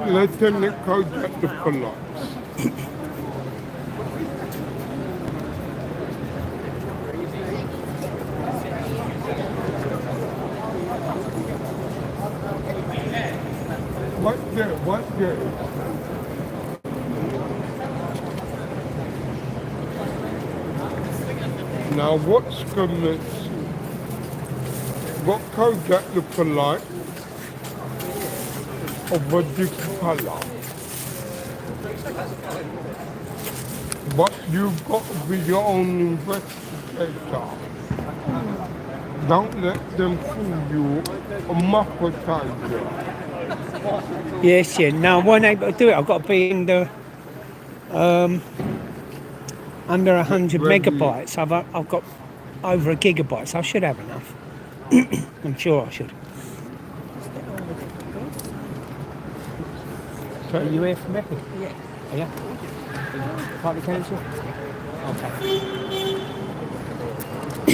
Lieutenant Kojak the Polite. What there? Now what's commencing? What Kojak the Polite of a different colour? But you've got to be your own investigator. Don't let them fool you or magnetize you. Yes, yeah. No, I won't able to do it. I've got to be under 100 megabytes. I've got over a gigabyte, so I should have enough. I'm sure I should. So are you here from Epping? Yeah. Oh, yeah. Part of the council? Okay.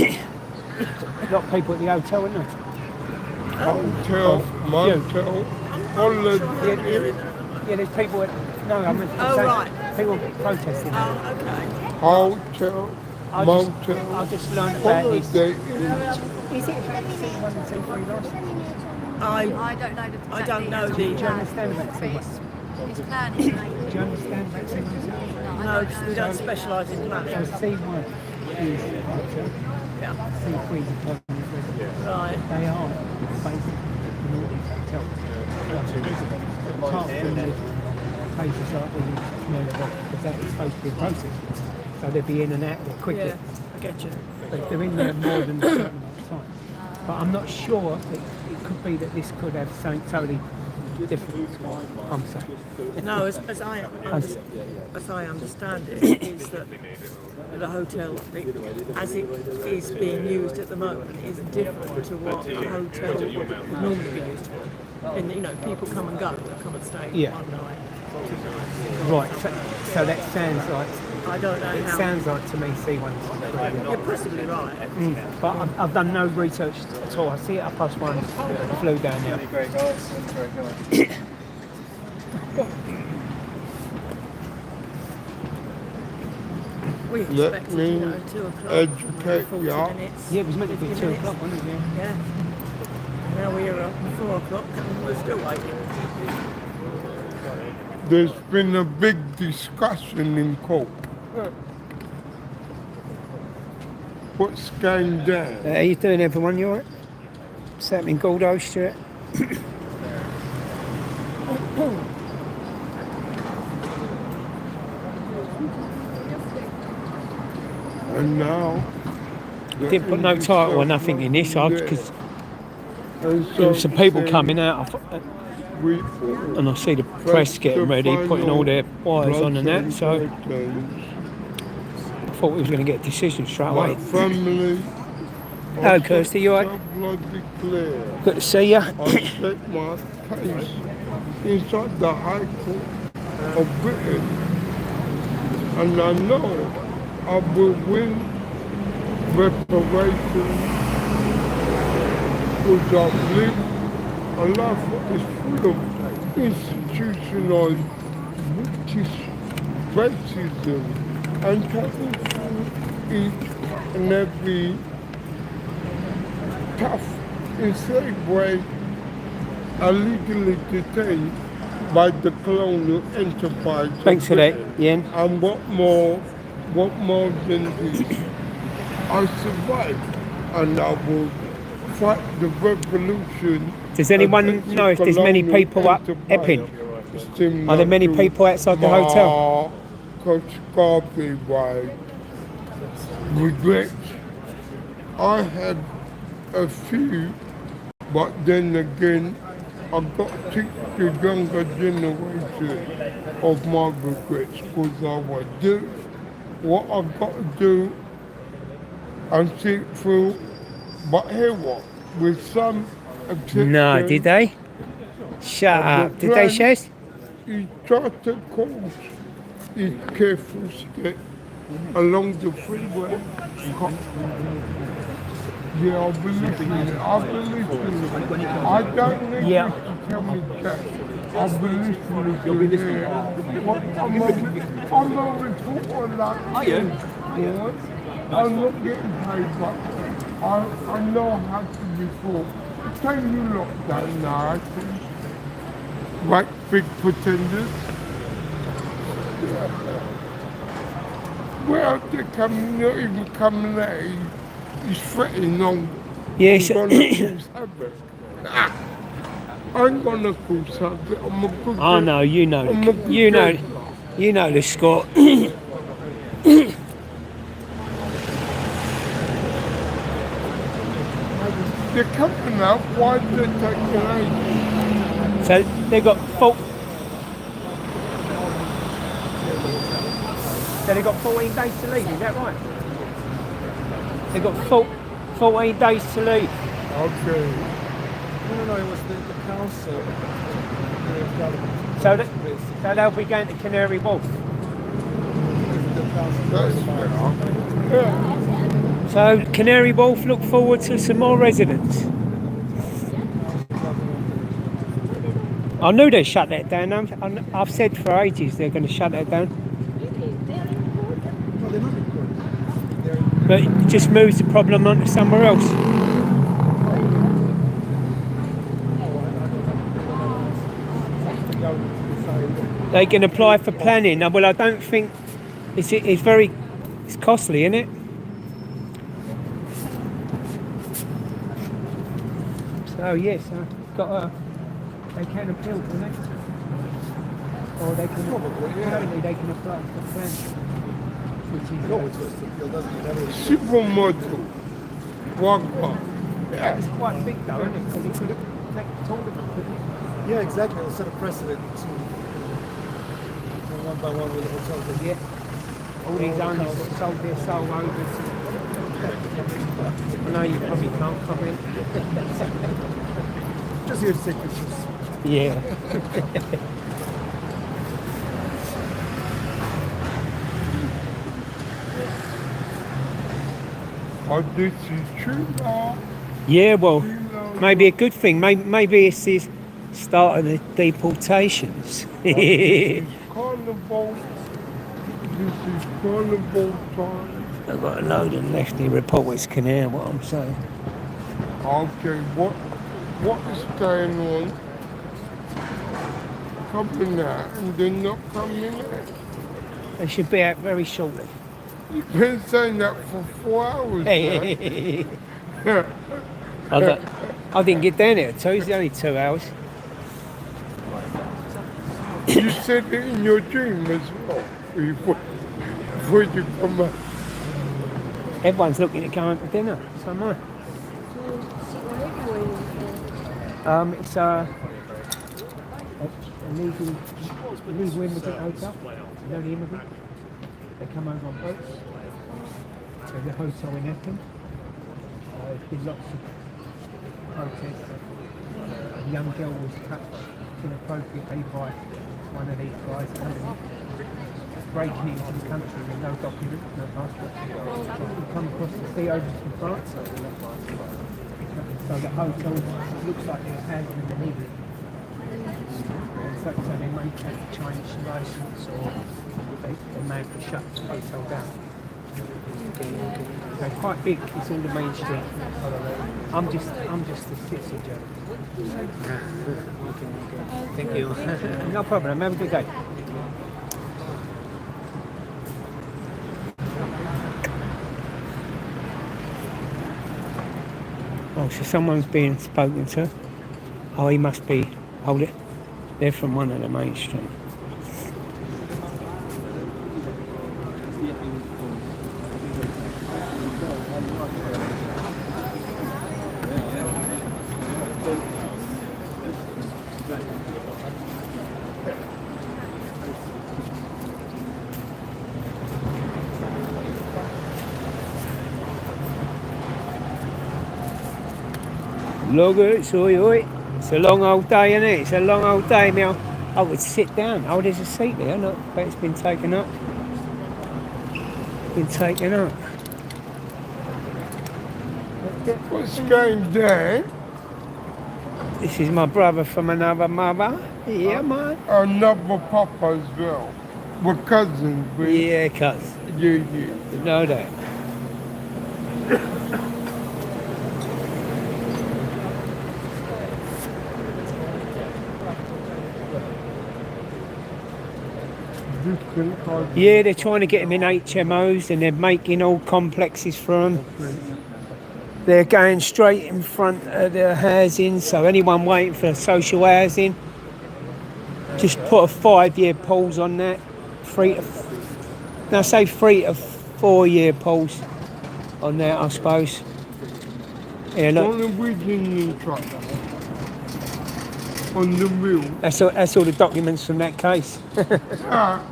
A lot of people at the hotel, isn't there? Hotel, motel, holiday. Yeah, there's people at... No, I meant to say, right. People protesting. Oh, okay. Hotel, motel, I just learned about this. Is it about C1 and C3 license? I don't know the... Do you understand about C1? Do you understand about C1 and C3? No, because we don't specialise in planning. So C1 is hotel. Yeah. C3 is a permanent resident. Right. They are basically Nordic hotels. Apart from the places like the because that is supposed to be a process. So they'll be in and out there quickly. Yeah, I get you. But they're in there more than a certain amount of time. But I'm not sure. It could be that this could have something totally different. I'm saying. No, as I understand it, is that the hotel, as it is being used at the moment, is different to what a hotel would normally be used for. And people come and go, come and stay one night. Right. So that sounds like. I don't know. It sounds like to me C1. You're possibly right. But I've done no research at all. I see it up past one. I flew down there. We expected, 2 o'clock. Educate 40 you. minutes. Yeah, it was meant to be 2 o'clock, wasn't it? Yeah. Now we're up at 4 o'clock and we're still waiting. There's been a big discussion in court. What's going down? How you doing, everyone? You alright? Sat in Gordo Street. And now... Didn't put no title or nothing in this, because there were some people coming out, and I see the press getting ready, putting all their wires on and that, so I thought we was going to get a decision straight away. Hello, Kirsty, you alright? Good to see you. I set my case inside the High Court of Britain, and I know I will win reparation, because I've lived a life that is full of institutionalized British racism and taking through each and every tough, enslaved way illegally detained by the colonial enterprise. Thanks for that, Ian. And what more than this? I survived, and I will fight the revolution. Does anyone know if there's many people up Epping? Are there many people outside the hotel? Coach Garvey, why? Regret. I had a few, but then again, I've got to teach the younger generation of my regrets, because I will do what I've got to do and see it through. But hear what? With some exception, No, did they? Shut up. Did they, Shez? He charted course. He's careful step along the freeway. Yeah, I've been listening. I've been listening. I don't need Yeah. you to tell me that. I've been listening to you. I'm a reporter like you. Boy. I'm not getting paid, but I know how to report. Can you lock down now, I think? Like big pretenders. Well, they're coming, not even coming out. He's threatening on. Yes. I'm gonna cause havoc. I'm gonna cause havoc. I'm a good I know, you know, I'm a good you know, gentleman. you know the Scott. They're coming out. Why are they taking ages? So they got full. So they got 14 days to leave. Is that right? They got 14 days to leave. Okay. No, it was the council. So so they'll be going to Canary Wharf. That's fair. Yeah. So Canary Wharf look forward to some more residents. I knew they'd shut that down. I've said for ages they're going to shut that down. But it just moves the problem onto somewhere else. They can apply for planning. Well, I don't think it's costly, isn't it? So yes, they can appeal, can they? Or they can apparently they can apply for planning. Supermodel. Wagga. Yeah. It's quite big though, isn't it? Because it could have taken taller, couldn't it? Yeah, exactly. It'll set a precedent to one by one with the hotels. Yeah. All these owners that sold their soul over to... I know you probably can't comment. Just here to take pictures. Yeah. Oh, this is true now. Yeah, well, maybe a good thing. Maybe it's the start of the deportations. Carnival. This is carnival time. I've got a load of lefty reporters can hear what I'm saying. Okay, what is going on? Coming out and they're not coming out. They should be out very shortly. You've been saying that for 4 hours now. I didn't get down there, so it's only 2 hours. You said it in your dream as well before you come out. Everyone's looking at going to dinner, so am I. It's a legal immigrant hotel. You know the immigrant? They come over on boats. There's a hotel in Epping. There's been lots of protests. A young girl was touched inappropriately by one of these guys breaking into the country with no document, no passport. We come across the sea over from France. So the hotel looks like they're handling the legal. So they may take a Chinese license or they may have to shut the hotel down. They're quite big, it's all the main street. I'm just a citizen journalist. Thank you. No problem, have a good day. Oh, so someone's being spoken to. Oh, he must be, hold it. They're from one of the main street. Look at it, oi. It's a long old day, isn't it? It's a long old day now. I would sit down. Oh, there's a seat there, look, but it's been taken up. What's going down? This is my brother from another mother. Yeah, man. Another papa as well. We're cousins, we. Yeah, cuz. Yeah. You know that. Yeah, they're trying to get them in HMOs and they're making all complexes for them. They're going straight in front of the housing, so anyone waiting for social housing, just put a 5-year pause on that. 3 to 4-year pause on that, I suppose. Yeah, look. On the Virginia truck. On the wheel. That's all the documents from that case. Ah,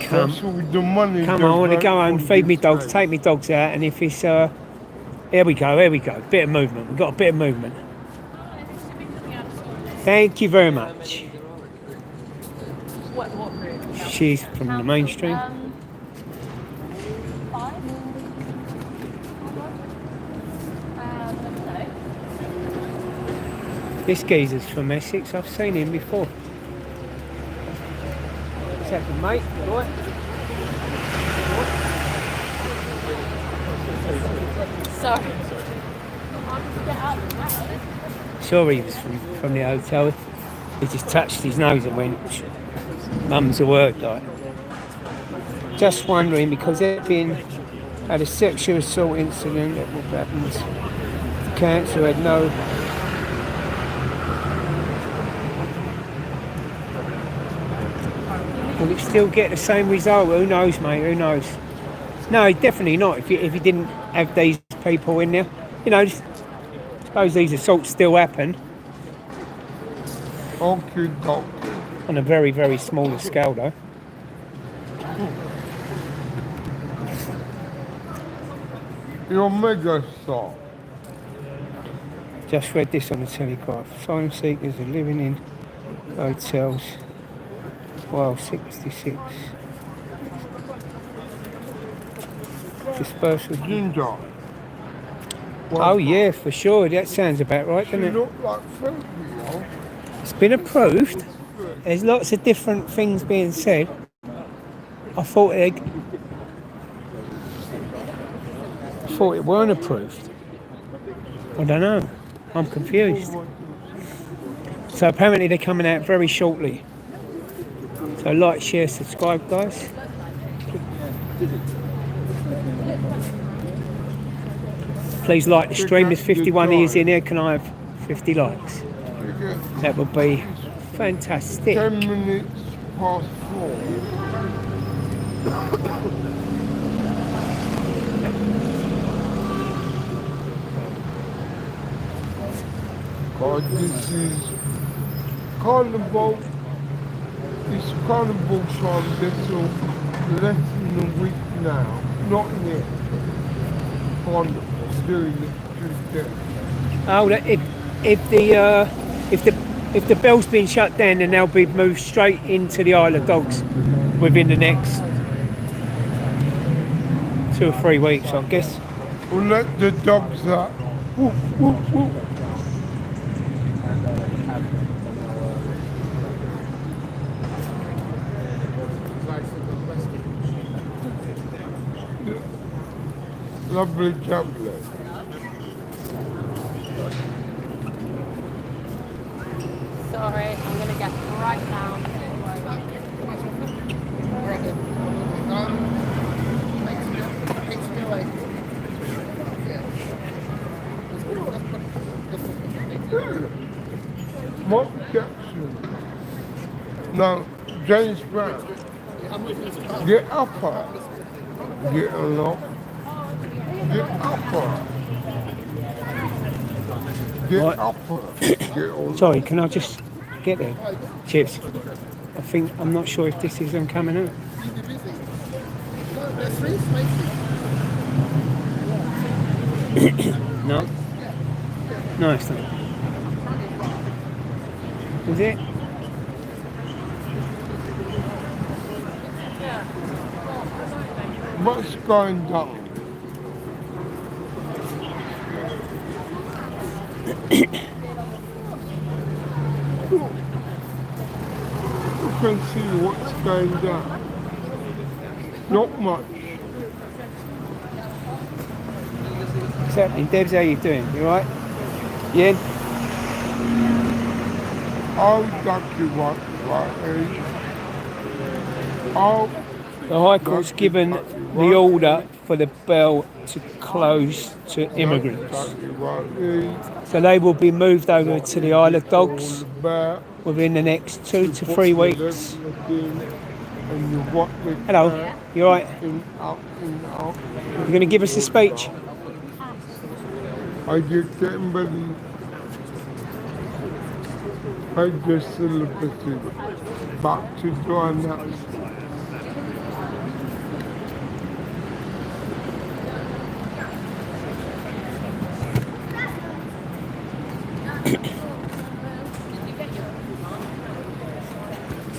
that's all the money. Come on, I want to go home, feed me dogs, take me dogs out, and if it's here we go. Bit of movement. We've got a bit of movement. Thank you very much. She's from the mainstream. This geezer's from Essex. I've seen him before. What's happened, mate? You all right? Sorry. Sure, he was from the hotel. He just touched his nose and went, mum's a word, like. Just wondering, because Epping had a sexual assault incident, what happens? The council had no. Will it still get the same result? Who knows, mate? Who knows? No, definitely not. If you didn't have these people in there, you know, suppose these assaults still happen Okay, doc. on a very, very smaller scale, though. You're mega star. Just read this on the Telegraph. Asylum seekers are living in hotels. Wow, 66. Dispersal. Ginger. Oh yeah, for sure. That sounds about right, doesn't You it? look like Frankie, yo. It's been approved. There's lots of different things being said. I thought it weren't approved. I don't know. I'm confused. So apparently they're coming out very shortly. So like, share, subscribe, guys. Please like the stream. There's 51 ears in here. Can I have 50 likes? That would be fantastic. 10 minutes past 4. God, this is carnival. It's carnival time. That's all. Less than a week now. Not yet. Carnival. Doing it today. Oh, if the bell's been shut down, then they'll be moved straight into the Isle of Dogs within the next 2 or 3 weeks, I guess. We'll let the dogs out. Whoop, whoop, whoop. Lovely tablet. Sorry, I'm going to get right down. Mark Jackson. No, James Brown. Get up her. Get along. Get up her. Get Right. up her. Get on. Sorry, can I just get there? Cheers. I'm not sure if this is them coming out. No? No, it's not. Is it? Yeah. What's going on? You can see what's going down. Not much. What's happening? Debs, how you doing? You alright? Yeah? I'll duck you right. I'll The High Court's given the order for the bell to close to immigrants. So they will be moved over to the Isle of Dogs within the next 2 to 3 weeks. Hello, you alright? You're going to give us a speech? I just getting ready. I just celebrated back to join that.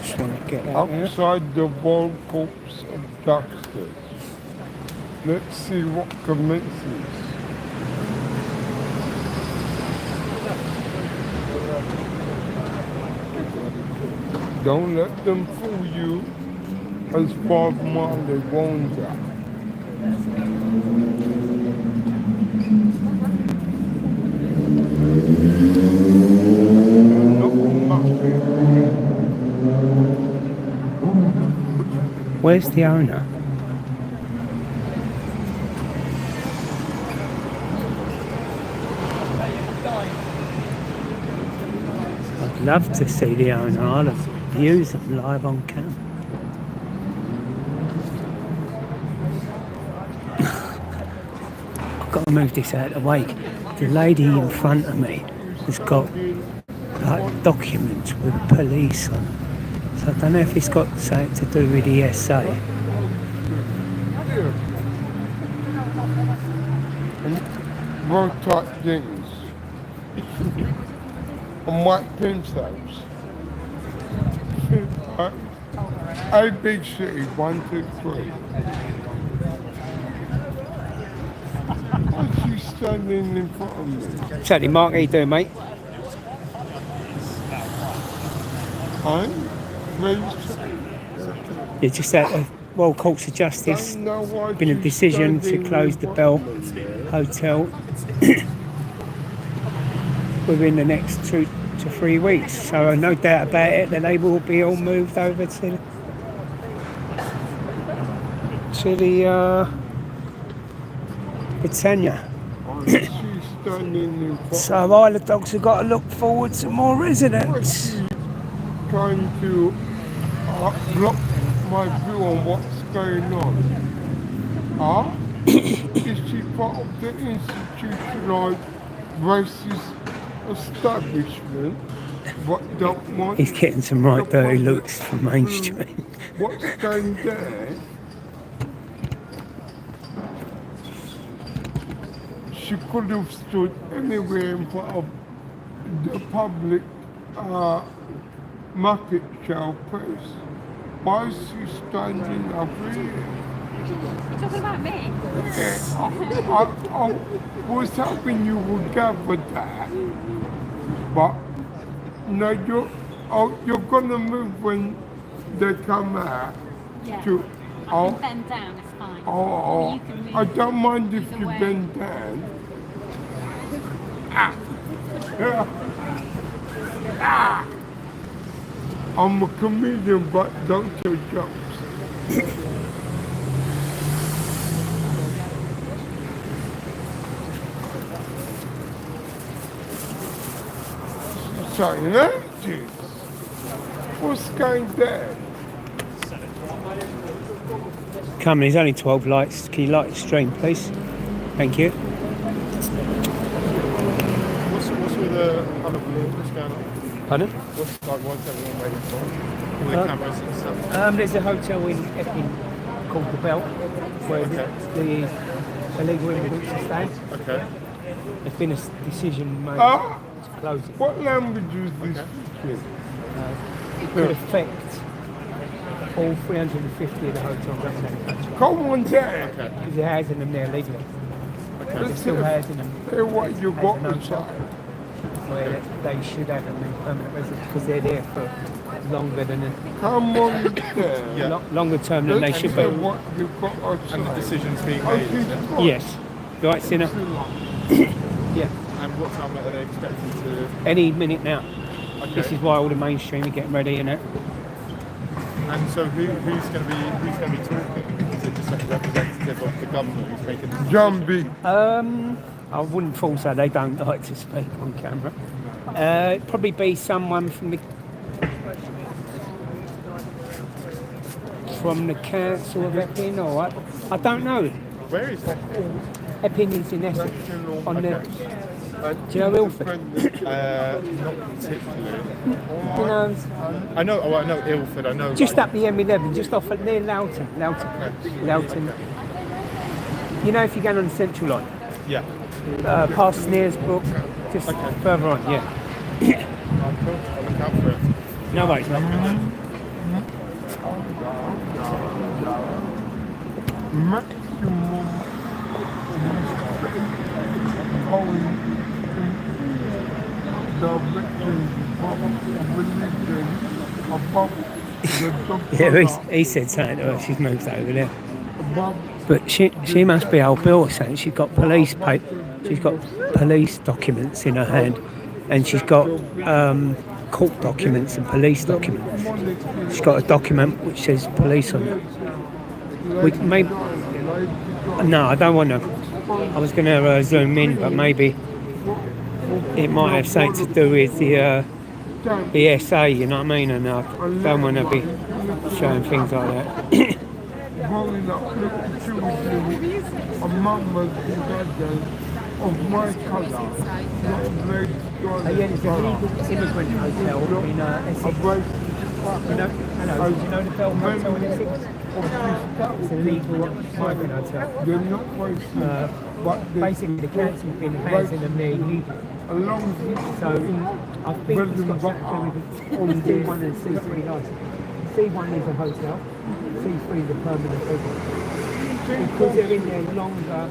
Just want to get out here. Outside the Royal Courts of Justice. Let's see what commences. Don't let them fool you as Bob Marley warned you. Where's the owner? I'd love to see the owner. I'll have views of them live on cam. I've got to move this out of the way. The lady in front of me has got like documents with police on. So I don't know if it's got something to do with the SA. Road type things. On white pencils. A big city, 1, 2, 3. Why is she standing in front of me? Saturday, Mark, how you doing, mate? I'm pleased. Yeah, just at the Royal Courts of Justice. Been a decision to close the Bell Hotel within the next 2 to 3 weeks. So no doubt about it that they will be all moved over to the Britannia. So Isle of Dogs have got to look forward to more residents. Trying to block my view on what's going on. Is she part of the institutionalized racist establishment? What don't want? He's getting some right dirty looks from mainstream. What's going there? She could have stood anywhere in front of the public market shell place. Why is she standing up here? You're talking about me? I was hoping you would gather that, but no, you're gonna move when they come out. Yeah. To, I can bend down, it's fine. You can move I don't mind if either you way. bend down. I'm a comedian, but don't tell jokes. Saying ages. What's going there? Come on, there's only 12 lights. Can you light the stream, please? Thank you. What's with the other what's going on? Pardon? What's everyone waiting for? All the cameras and stuff. There's a hotel in Epping called the Bell, where the illegal immigrants are staying. Okay. There's been a decision made to close it. What language is this? It could affect all 350 of the hotels up Come on there. Okay. because they're housing them there legally. Okay. They're still housing them Hey, what you got as an inside? hotel, where they should have them in permanent residence because they're there for longer than Come on there. Yeah. longer term than they Let's should see be. what you got And the outside. decision's being made, is it? Yes. Right, Sinner? Yeah. And what time are they expecting to... Any minute now. Okay. This is why all the mainstream are getting ready, and And so who's going to be talking? Is it just like a representative of the government who's making the decision? Jumbie. I wouldn't fall so they don't like to speak on camera. It'd probably be someone from the council of Epping, or what? I don't know. Where is that? Epping is in Essex. On the, do you know Ilford? Not particularly. You know, I know Ilford. I know. just up the M11, just off at near Loughton. You know, if you're going on the Central Line, Yeah. past Snaresbrook, just further on, yeah. I'll look out for it. No worries, mate. Maximum going direction from religion above the Yeah, he said something to her. She's moved over there. above But she must be old Bill or something. She's got police documents in her hand, and she's got court documents and police documents. She's got a document which says police on it. No, I don't want to. I was going to zoom in, but maybe it might have something to do with the SA, you know what I mean? And I don't want to be showing things like that. growing up little children among the brothers of my colour, not late Yeah, there's a legal immigrant hotel in Essex. You know, hello, do you know the Bell Hotel in Essex? It's a legal migrant hotel. They're not racist, but they Basically, the council's been housing them there illegally. along So I think it's got something to do with C1 and C3 license. C1 is a hotel, C3 is a permanent residence. Because they're in there longer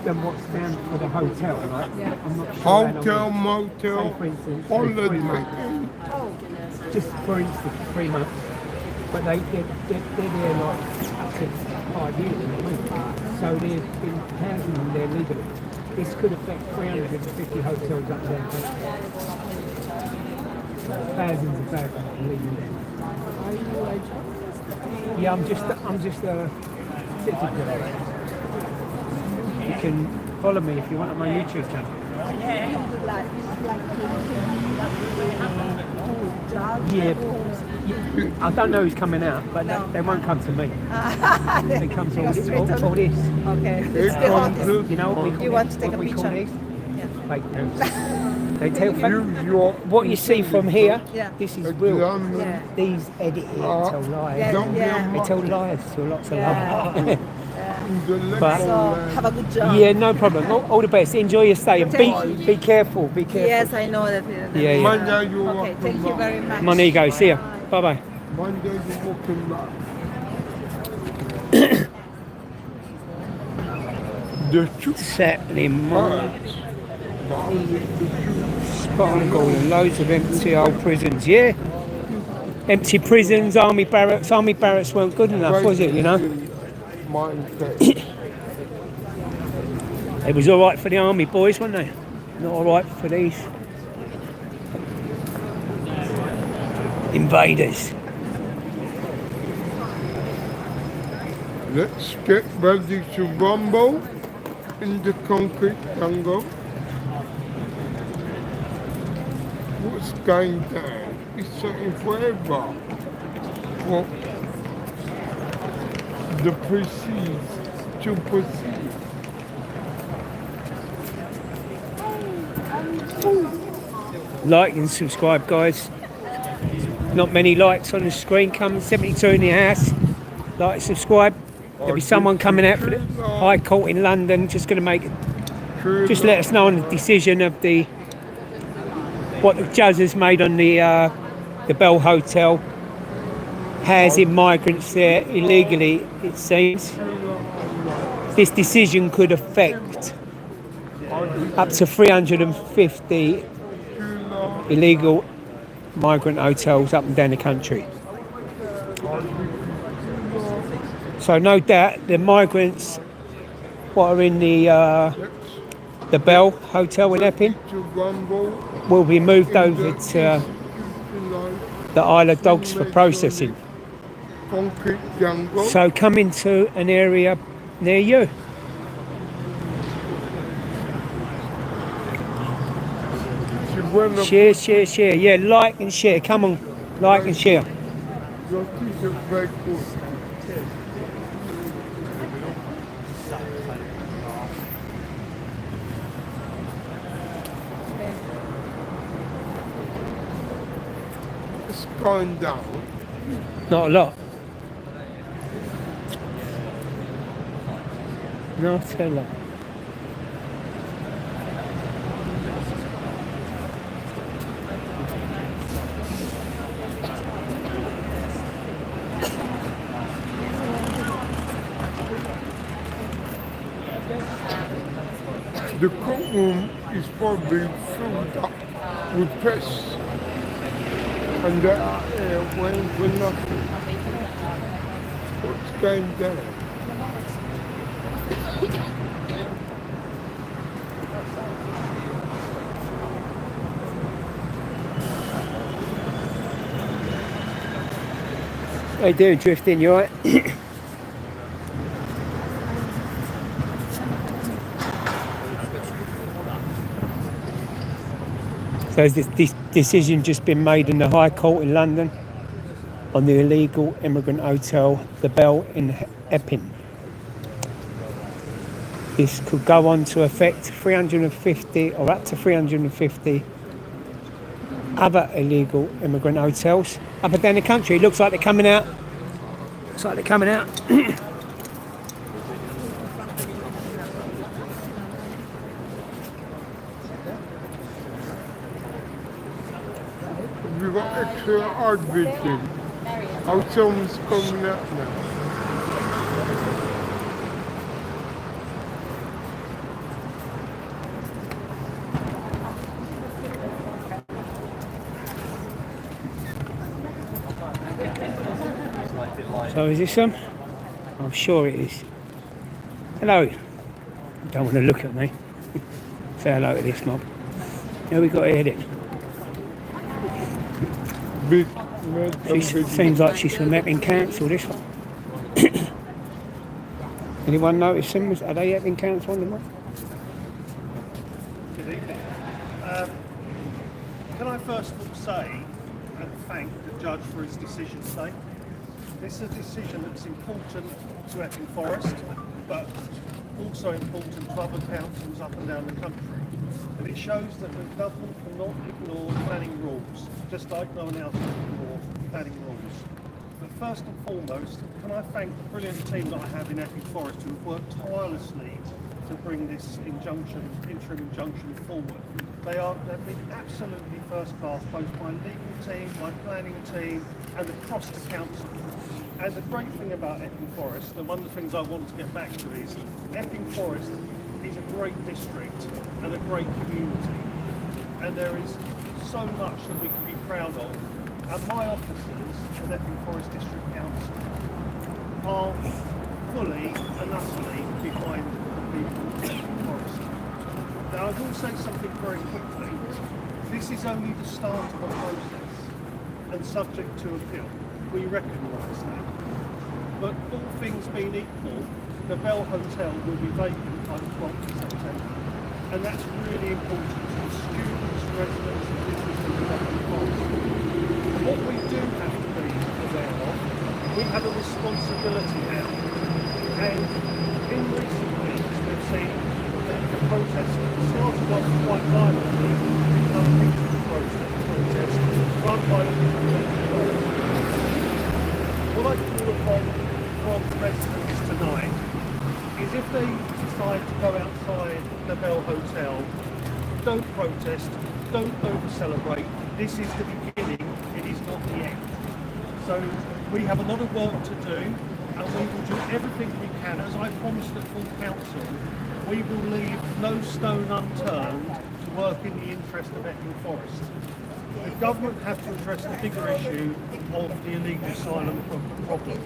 than what's down for the hotel, right? I'm not sure how long hotel, it- motel, say for instance, holiday. 3 months. Just for instance, 3 months. But they're there like up to 5 years, you know what I mean? So they've been housing them there legally. This could affect 350 hotels up there. Thousands of living there. Yeah, I'm just a city girl. You can follow me if you want on my YouTube channel. Yeah, I don't know who's coming out, but they won't come to me. They come to all this. Okay. It comes You know what we You want to take what a we call picture? these? Fake news. They tell use your what you see from here. Yeah. This is real. examine. These edit here tell lies. Yeah, Don't be yeah. They tell lies to lots of Yeah. lies. But So have a good job. Yeah, no problem. All the best. Enjoy your stay and be careful. Be careful. Yes, I know that. Yeah, yeah. Monday you Okay, walking thank you back. very much. Money you go. See ya. Bye bye. Monday you walking back. The truth Settling more. hurts. Sparkle and loads of empty old prisons. Yeah. Empty prisons, army barracks. Army barracks weren't good enough, was it? You know. Mindset. It was all right for the army boys, weren't they? Not all right for these invaders. Let's get ready to rumble in the concrete jungle. What's going down? It's taking forever. Well, the proceeds to proceed. Like and subscribe, guys. Not many likes on the screen. Coming 72 in the house. Like, subscribe. There'll be someone coming out for the High Court in London. Just going to make. Just let us know on the decision of what the judge has made on the Bell Hotel. housing migrants there illegally, it seems. This decision could affect up to 350 illegal migrant hotels up and down the country. So no doubt the migrants what are in the Bell Hotel in Epping will be moved over to the Isle of Dogs for processing. So come into an area near you. Share. Yeah, like and share. Come on, like and share. It's going down. Not a lot. Not a lot. The courtroom is probably filled up with pests, and there are airways for nothing. What's going down? How you doing, Drifting? You alright? So has this decision just been made in the High Court in London on the illegal immigrant hotel, the Bell in Epping. This could go on to affect 350 or up to 350 other illegal immigrant hotels up and down the country. It looks like they're coming out. Looks like they're coming out. We've got extra advertising. Hotels coming out now. So is this some? I'm sure it is. Hello. Don't want to look at me. Say hello to this mob. How we got here then? Big, She seems like she's from Epping Council, this one. Anyone notice them? Are they Epping Council on the map? Good evening. Can I first of all say and thank the judge for his decision today. This is a decision that's important to Epping Forest, but also important to other councils up and down the country. And it shows that the government cannot ignore planning rules, just like no one else can ignore planning rules. But first and foremost, can I thank the brilliant team that I have in Epping Forest who have worked tirelessly to bring this interim injunction forward. They've been absolutely first class, both my legal team, my planning team, and across the council. And the great thing about Epping Forest, and one of the things I want to get back to is, Epping Forest is a great district and a great community. And there is so much that we can be proud of. And my officers at Epping Forest District Council are fully and utterly behind the people of Epping Forest. Now I will say something very quickly. This is only the start of a process and subject to appeal. We recognise that. But all things being equal, the Bell Hotel will be vacant by the 12th of September. And that's really important to the students, residents and businesses of Epping Forest. What we do have to be aware of, we have a responsibility now. And in recent weeks we've seen that the protest started off quite violently, become a peaceful protest run by the people. What I call upon from residents tonight is if they decide to go outside the Bell Hotel, don't protest, don't over-celebrate. This is the beginning, it is not the end. So We have a lot of work to do, and we will do everything we can. As I promised at full council, we will leave no stone unturned to work in the interest of Epping Forest. The government have to address the bigger issue of the illegal asylum problem.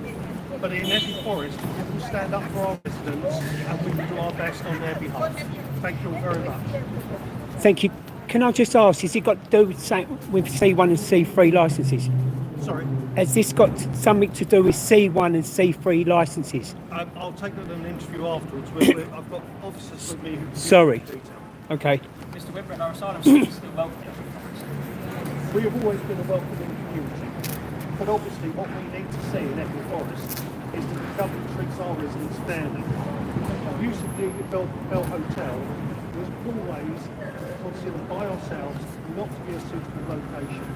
But in Epping Forest, we will stand up for our residents and we will do our best on their behalf. Thank you all very much. Thank you. Can I just ask, has it got to do with C1 and C3 licences? Sorry. Has this got something to do with C1 and C3 licences? I'll take that in an interview afterwards. I've got officers with me who... Sorry. Okay. Mr. Whitbread, our asylum seekers still welcome. We have always been a welcoming community, but obviously what we need to see in Epping Forest is that the government treats our residents fairly. Use of the Bell Hotel was always considered by ourselves not to be a suitable location,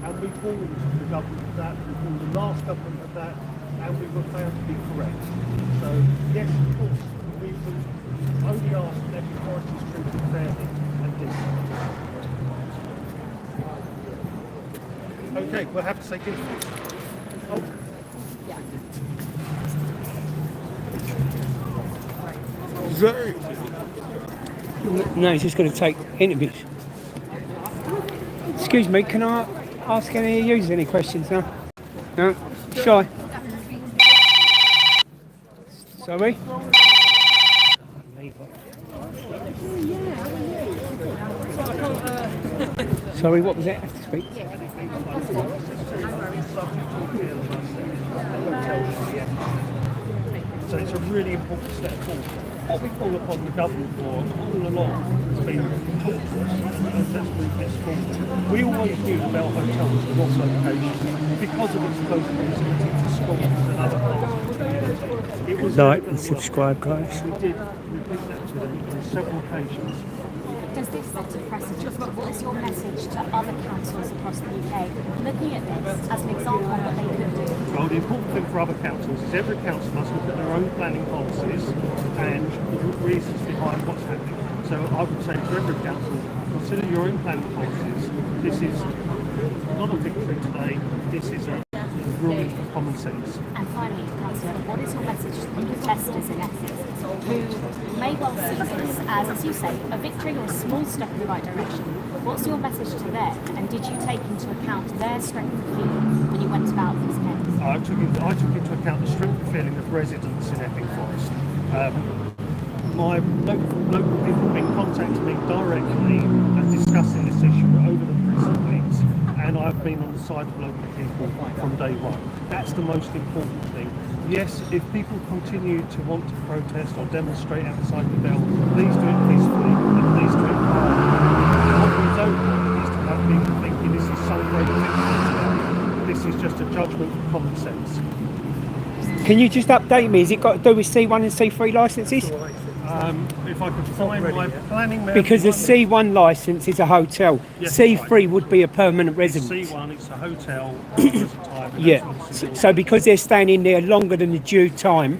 and we warned the government of that, we warned the last government of that, and we were found to be correct. So yes, of course, we will only ask that Epping Forest is treated fairly and decently. Okay, we'll have to say good. Oh. Is that it? No, he's just going to take interviews. Excuse me, can I ask any of you any questions now? No? Shy? Sorry? Sorry, what was it? I have to speak. So it's a really important step forward. What we call upon the government for all along has been talk to us and let's move this forward. We always knew the Bell Hotel was the wrong location because of its close proximity to schools and other parts of the community. It was Like and subscribe, guys. We did that to them on several occasions. Does this set a precedent? What is your message to other councils across the UK looking at this as an example of what they could do? Well, the important thing for other councils is every council must look at their own planning policies and the reasons behind what's happening. So I would say to every council, consider your own planning policies. This is not a victory today, this is a ruling for common sense. And finally, Councillor, what is your message to the protesters in Essex who may well see this as you say, a victory or a small step in the right direction? What's your message to them, and did you take into account their strength of feeling when you went about this case? I took into account the strength of feeling of residents in Epping Forest. My local people have been contacting me directly and discussing this issue over the recent weeks, and I've been on the side of local people from day one. That's the most important thing. Yes, if people continue to want to protest or demonstrate outside the Bell, please do it peacefully and please do it calmly. What we don't want is to have people thinking this is some great victory. This is just a judgment of common sense. Can you just update me? Has it got to do with C1 and C3 licences? If I could find my planning map. Because the C1 licence is a hotel. Yes, C3 right. would be a permanent resident. C1, it's a hotel. It's a time, Yeah. So because they're staying in there longer than the due time,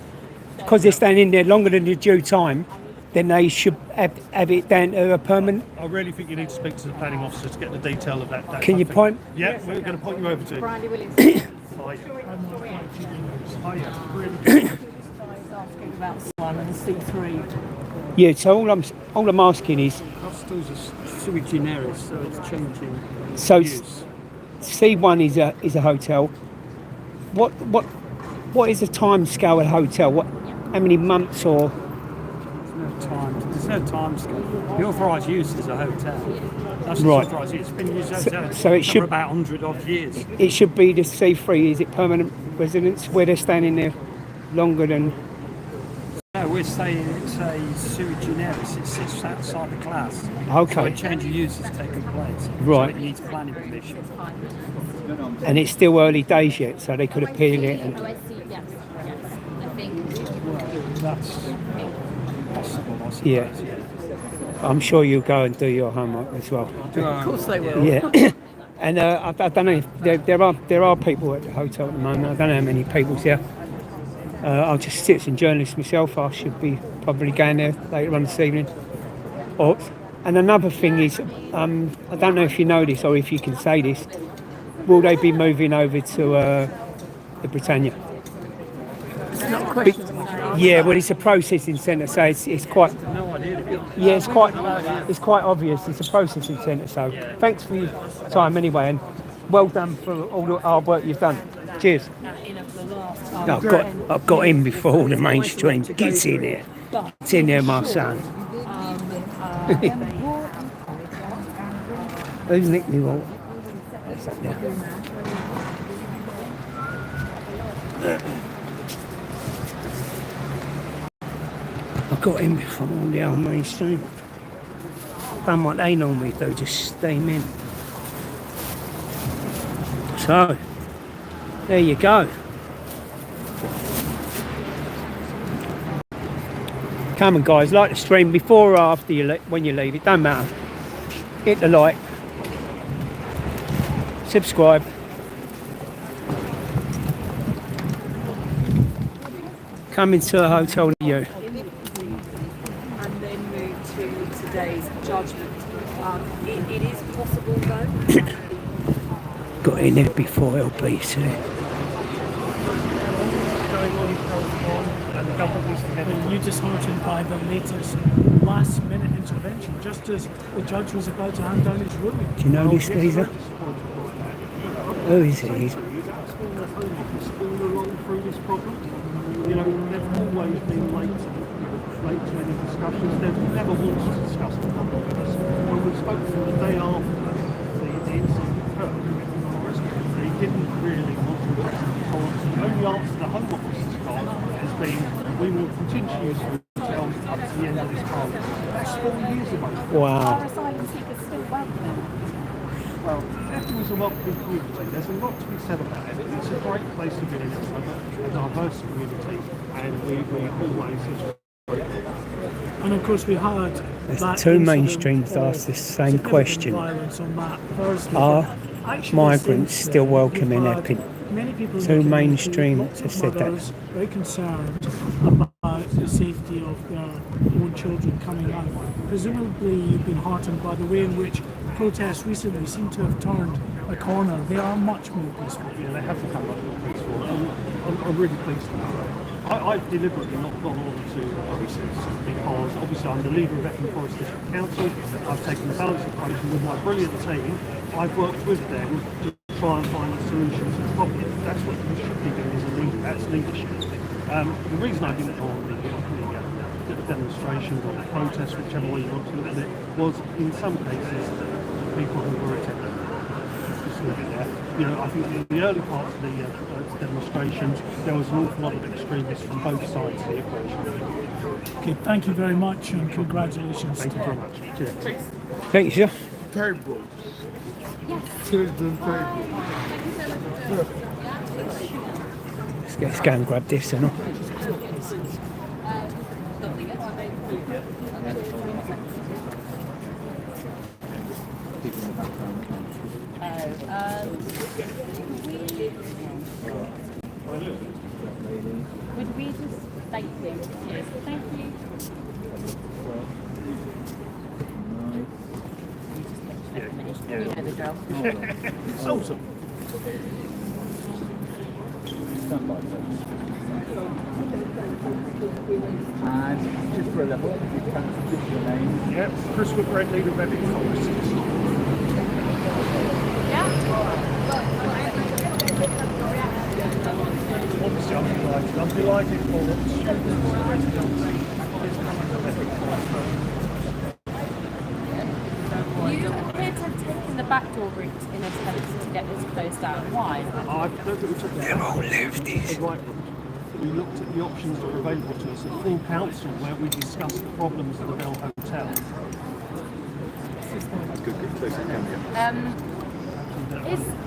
then they should have it down to a permanent. I really think you need to speak to the planning officer to get the detail of that. Can you point? Yeah, we're going to point you over to. Brandy Williams. Hi. Hiya. Really. Asking about C1 and C3. Yeah. So all I'm asking is, Hostels are sui generis, so it's changing so use. C1 is a hotel. What is the time scale of a hotel? How many months or? There's no time scale. The authorised use is a hotel. That's Right. authorised use. It's been used as a hotel So it should- for about 100 odd years. It should be the C3. Is it permanent residents where they're staying in there longer than? No, we're saying it's a sui generis. It sits outside the class. Okay. So a change of use has taken place. Right. So it needs planning permission. And it's still early days yet, so they could appeal it. And, I see, yes, I think. That's possible, I suppose. yeah. I'm sure you'll go and do your homework as well. Of course they will. Yeah. And I don't know if there are people at the hotel at the moment. I don't know how many people's there. I'm just a citizen journalist myself. I should be probably going there later on this evening. And another thing is, I don't know if you know this or if you can say this. Will they be moving over to the Britannia. It's not a question. Yeah, well, it's a processing centre, so it's quite. Yeah, it's quite obvious. It's a processing centre. So thanks for your time anyway, and well done for all the hard work you've done. Cheers. I've got in before all the mainstream gets in here. It's in there, my son. Who's nicked me water? What's that now? I got in before all the old mainstream. Done what they normally do, just steam in. So, there you go. Come on, guys, like the stream before or after when you leave. It don't matter. Hit the like. Subscribe. Come into a hotel near you. And then move to today's judgment. It is possible though. Got in there before LBC. You're disheartened by the latest last-minute intervention, just as the judge was about to hand down his ruling. Do you know this geezer? Who is he? He's... You know, they've always been late to any discussions. They've never wanted to discuss the problem with us. When we spoke to them the day after the incident occurred, they didn't really want to address the problem. The only answer the Home Office's got has been, we will continue to use hotels up to the end of this parliament. That's 4 years ago. Wow. Are asylum seekers still welcome? Well, Epping is a welcoming community. There's a lot to be said about it. It's a great place to be in. It's a diverse community, and we always. And of course, we heard There's two mainstreams asked the same question. Are migrants still welcome in Epping? Two mainstreams have said that. Very concerned about the safety of their own children coming out. Presumably, you've been heartened by the way in which protests recently seem to have turned a corner. They are much more peaceful. Yeah, they have become much more peaceful. I'm really pleased with that. I've deliberately not gone on to process because obviously I'm the leader of Epping Forest District Council. I've taken the balanced approach, and with my brilliant team, I've worked with them to try and find a solution to the problem. That's what you should be doing as a leader. That's leadership. The reason I didn't go on the demonstrations or the protests, whichever way you want to look at it, was in some cases the people who were attending. You know, I think in the early parts of the demonstrations, there was an awful lot of extremists from both sides of the equation. Okay, thank you very much and congratulations. Thank you very much. Cheers. Thank you, sir. Tables. Yes. Children's tables. Let's go and grab this and all. Would we just thank you? Yes, thank you. You know the drill. It's awesome. And just for a level, you can give your name. Yep, Chris Woodred, leader of Epping Forest. Obviously, I'm delighted. I'm delighted for the students, the residents, You appear to have taken the backdoor route in attempts to get this closed down. Why? I don't think we took They're all lefties. We looked at the options that were available to us at full council, where we discussed the problems of the Bell Hotel.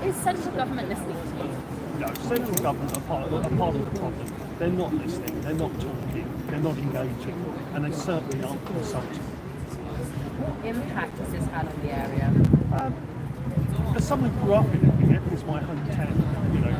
Is central government listening to you? No, central government are part of the problem. They're not listening, they're not talking, they're not engaging, and they certainly aren't consulting. What impact has this had on the area? As someone who grew up in Epping is my hometown, you know,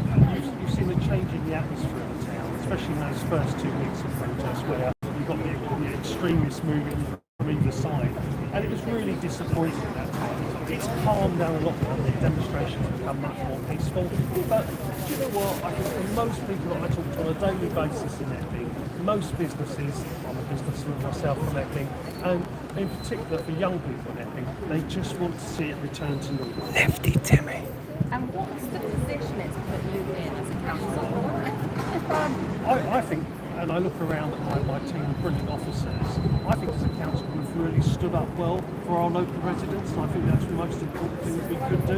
you've seen a change in the atmosphere of the town, especially in those first 2 weeks of protest where you've got the extremists moving from either side, and it was really disappointing at that time. It's calmed down a lot now, the demonstrations have become much more peaceful, but do you know what, I think for most people that I talk to on a daily basis in Epping, most businesses, I'm a businessman myself from Epping, and in particular for young people in Epping, they just want to see it return to normal. Lefty Timmy. And what's the position it's put you in as a council? I think, and I look around at my team of brilliant officers, I think as a council we've really stood up well for our local residents, and I think that's the most important thing that we could do,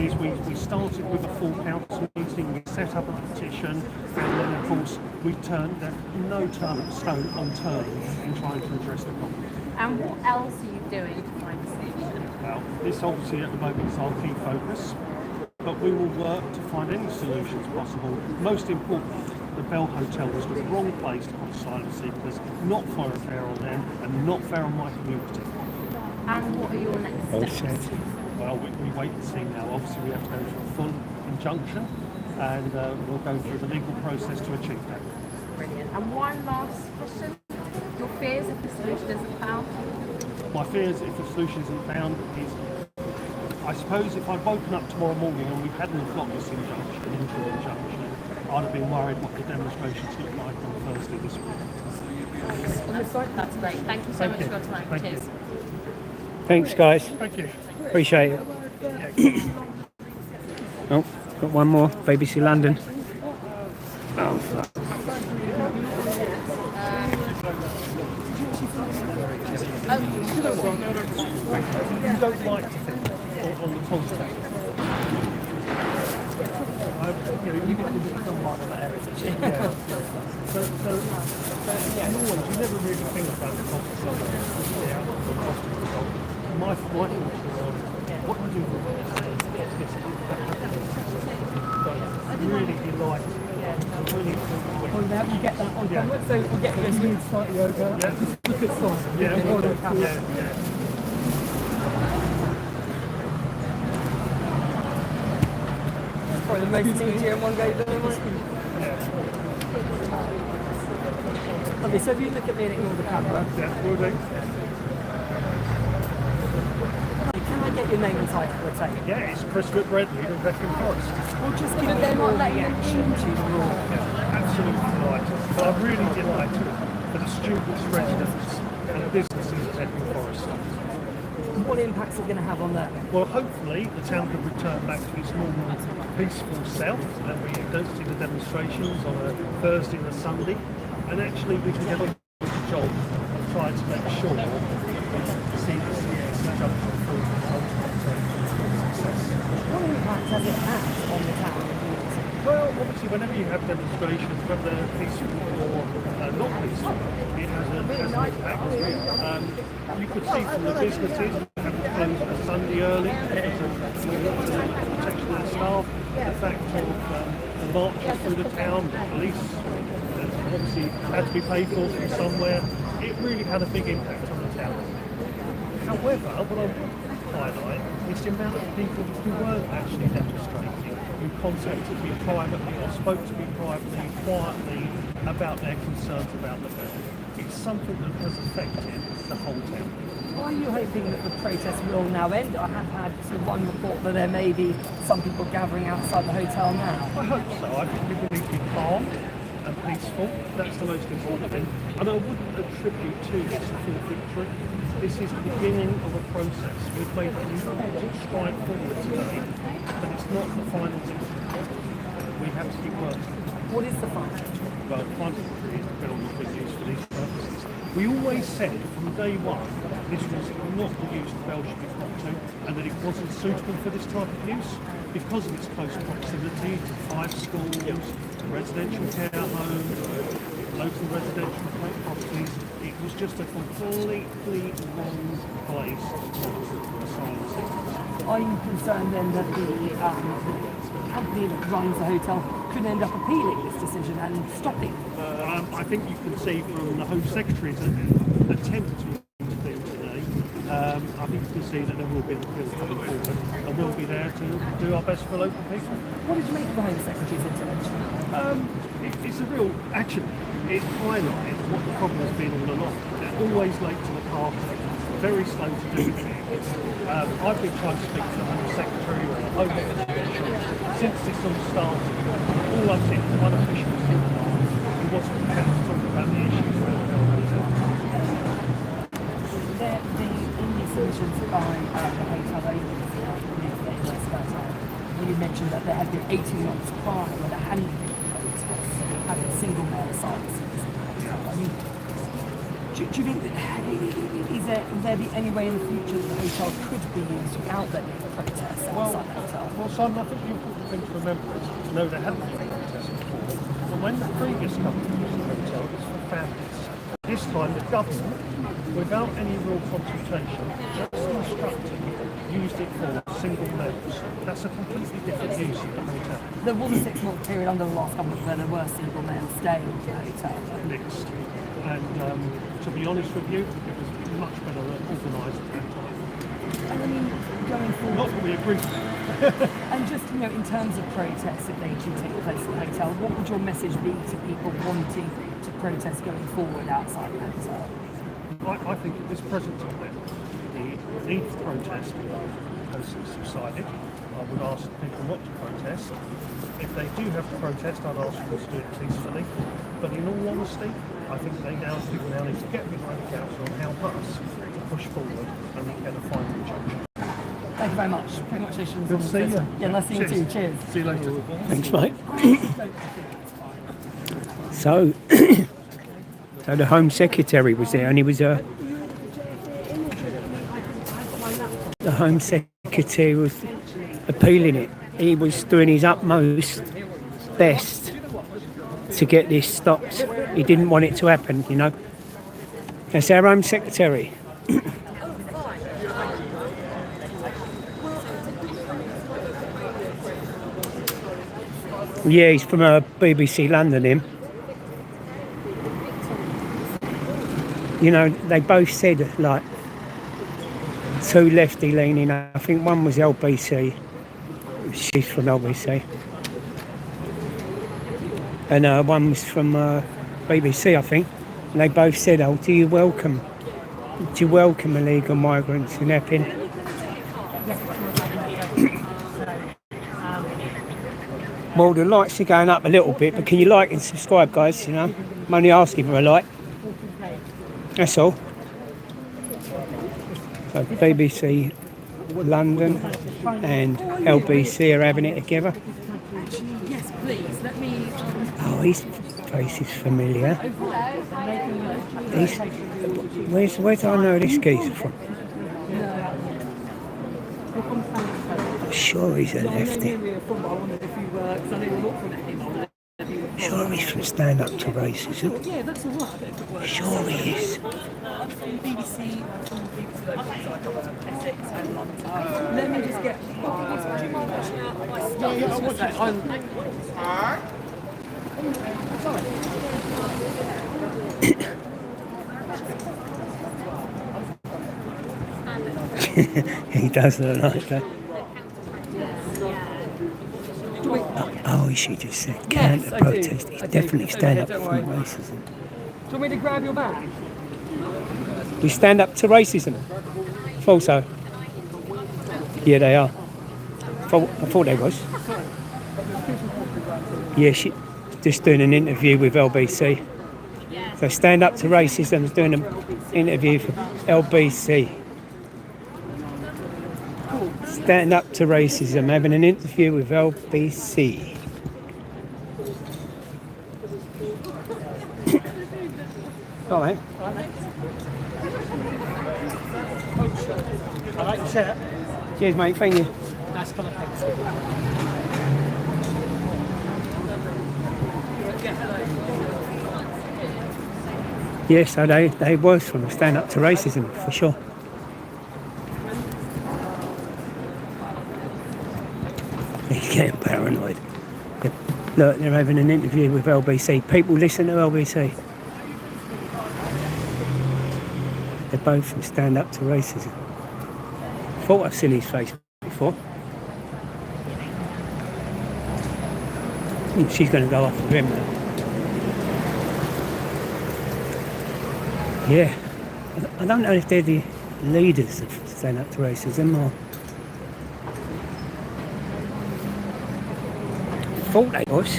is we started with a full council meeting, we set up a petition, and then of course we turned no stone unturned in trying to address the problem. And what else are you doing to find a solution? Well, this obviously at the moment is our key focus, but we will work to find any solutions possible. Most importantly, the Bell Hotel was the wrong place to put asylum seekers, not fair on them and not fair on my community. And what are your next steps? Well, we wait and see now. Obviously we have to go through a full injunction, and we'll go through the legal process to achieve that. Brilliant. And one last question. Your fears if the solution isn't found? My fears if the solution isn't found is, I suppose if I'd woken up tomorrow morning and we hadn't got this injunction, interim injunction, I'd have been worried what the demonstrations look like on Thursday this week. That's great. Thank you so much for your time. Cheers. Thanks, guys. Thank you. Appreciate it. Oh, got one more. BBC London. Oh, fuck. You don't like to think on the contact. You can do some like that area. Yeah. So you never really think about the cost of something. My thought was, what do you do with this? Really delighted. Oh, now you get that on camera, so we'll get this mood slightly over. Yeah. Look at songs. Probably the most media in one go doing it. Okay, so if you look at me and ignore the camera. Yeah, will do. Can I get your name and title for a second? Yeah, it's Chris Whitbread, leader of Epping Forest. We'll just give them your reaction to the law. Absolutely delighted. But I'm really delighted for the students, residents and businesses at Epping Forest. What impacts are going to have on that? Well, hopefully the town can return back to its normal peaceful self, and we don't see the demonstrations on a Thursday and a Sunday, and actually we can get on with the job of trying to make sure we see this injunction through to success. What impact has it had on the town? Well, obviously whenever you have demonstrations, whether they're peaceful or not peaceful, it has an impact. You could see from the businesses having to close on a Sunday early because of the protection of the staff, the fact of the marches through the town, the police obviously had to be paid for from somewhere. It really had a big impact on the town. However, what I would highlight is the amount of people who weren't actually demonstrating, who contacted me privately or spoke to me privately, quietly, about their concerns about the bill. It's something that has affected the whole town. Are you hoping that the protest will now end? I have had sort of one report that there may be some people gathering outside the hotel now. I hope so. I think people need to be calm and peaceful. That's the most important thing. And I wouldn't attribute to this a full victory. This is the beginning of a process. We've made an important stride forward today, but it's not the final thing. We have to keep working. What is the final? Well, the final thing is the bill was being used for these purposes. We always said from day one this was not the use the bell should be put to, and that it wasn't suitable for this type of use because of its close proximity to 5 schools, residential care homes, local residential properties. It was just a completely wrong place to put asylum seekers. Are you concerned then that the company that runs the hotel could end up appealing this decision and stopping? I think you can see from the Home Secretary's attempt to intervene today, I think you can see that there will be an appeal coming forward, and we'll be there to do our best for local people. What did you make of the Home Secretary's intervention? It's a real, actually, it highlights what the problem has been all along. They're always late to the party, very slow to do things. I've been trying to speak to the Home Secretary or the Home Official since this all started. All I've seen is one official who wasn't prepared to talk about the issues around the hotel. In the submissions by the hotel agency, you mentioned that there had been 18 months prior when there hadn't been protests, having single male sites. I mean, do you think that, is there be any way in the future that the hotel could be used without there being protests outside the hotel? Well, Simon, I think the important thing to remember is, no, there hadn't been protests before, but when the previous government used the hotel, it was for families. This time, the government, without any real consultation, just instructed, used it for single males. That's a completely different use of the hotel. There was a 6-month period under the last government where there were single males staying in the hotel. Mixed. And to be honest with you, it was much better organised at that time. And I mean, going forward... Not that we agree with it. And just, in terms of protests, if they do take place at the hotel, what would your message be to people wanting to protest going forward outside the hotel? I think at this present time, the need for protest has subsided. I would ask people not to protest. If they do have to protest, I'd ask them to do it peacefully. But in all honesty, I think people now need to get behind the council and help us to push forward and get a final change. Thank you very much. Congratulations. Good to see you. Yeah, nice to meet you. Cheers. See you later. Thanks, mate. So the Home Secretary was there, and he was the Home Secretary was appealing it. He was doing his utmost best to get this stopped. He didn't want it to happen, That's our Home Secretary. Yeah, he's from BBC London, him. They both said, two lefty leaning. I think one was LBC. She's from LBC. And one was from BBC, I think. And they both said, do you welcome illegal migrants in Epping? Well, the likes are going up a little bit, but can you like and subscribe, guys? I'm only asking for a like. That's all. So BBC London and LBC are having it together. Yes, please. Let me... Oh, his face is familiar. Where do I know this geezer from? I'm sure he's a lefty. Sure he's from Stand Up to Racism. Yeah, that's all right. Sure he is. BBC, let me just get... He does look like that. Oh, she just said counter protest. He's definitely stand up for racism. Do you want me to grab your bag? We stand up to racism. Thought so. Yeah, they are. I thought they was. Yeah, she just doing an interview with LBC. So Stand Up to Racism is doing an interview for LBC. Stand Up to Racism, having an interview with LBC. All right. I like the shirt. Cheers, mate. Thank you. Nice colour. Yes, so they was from Stand Up to Racism, for sure. He's getting paranoid. Look, they're having an interview with LBC. People listen to LBC. They're both from Stand Up to Racism. Thought I've seen his face before. She's going to go off with him now. Yeah. I don't know if they're the leaders of Stand Up to Racism or... Thought they was.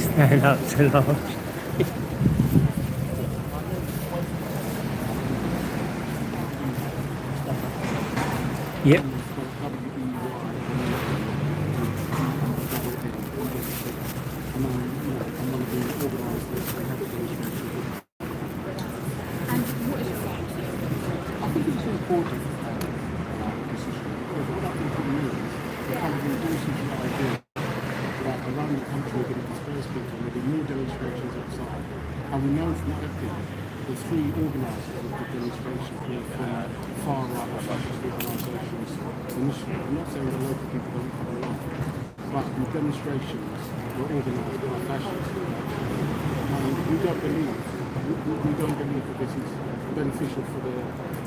Stand Up to Large. Yep. Around the country, we're going to disperse people, and there'll be more demonstrations outside. And we know from Epping, the three organisers of the demonstration here from far-right or fascist organisations initially. I'm not saying the local people don't come along, but the demonstrations were organised by fascists. And we don't believe that this is beneficial for the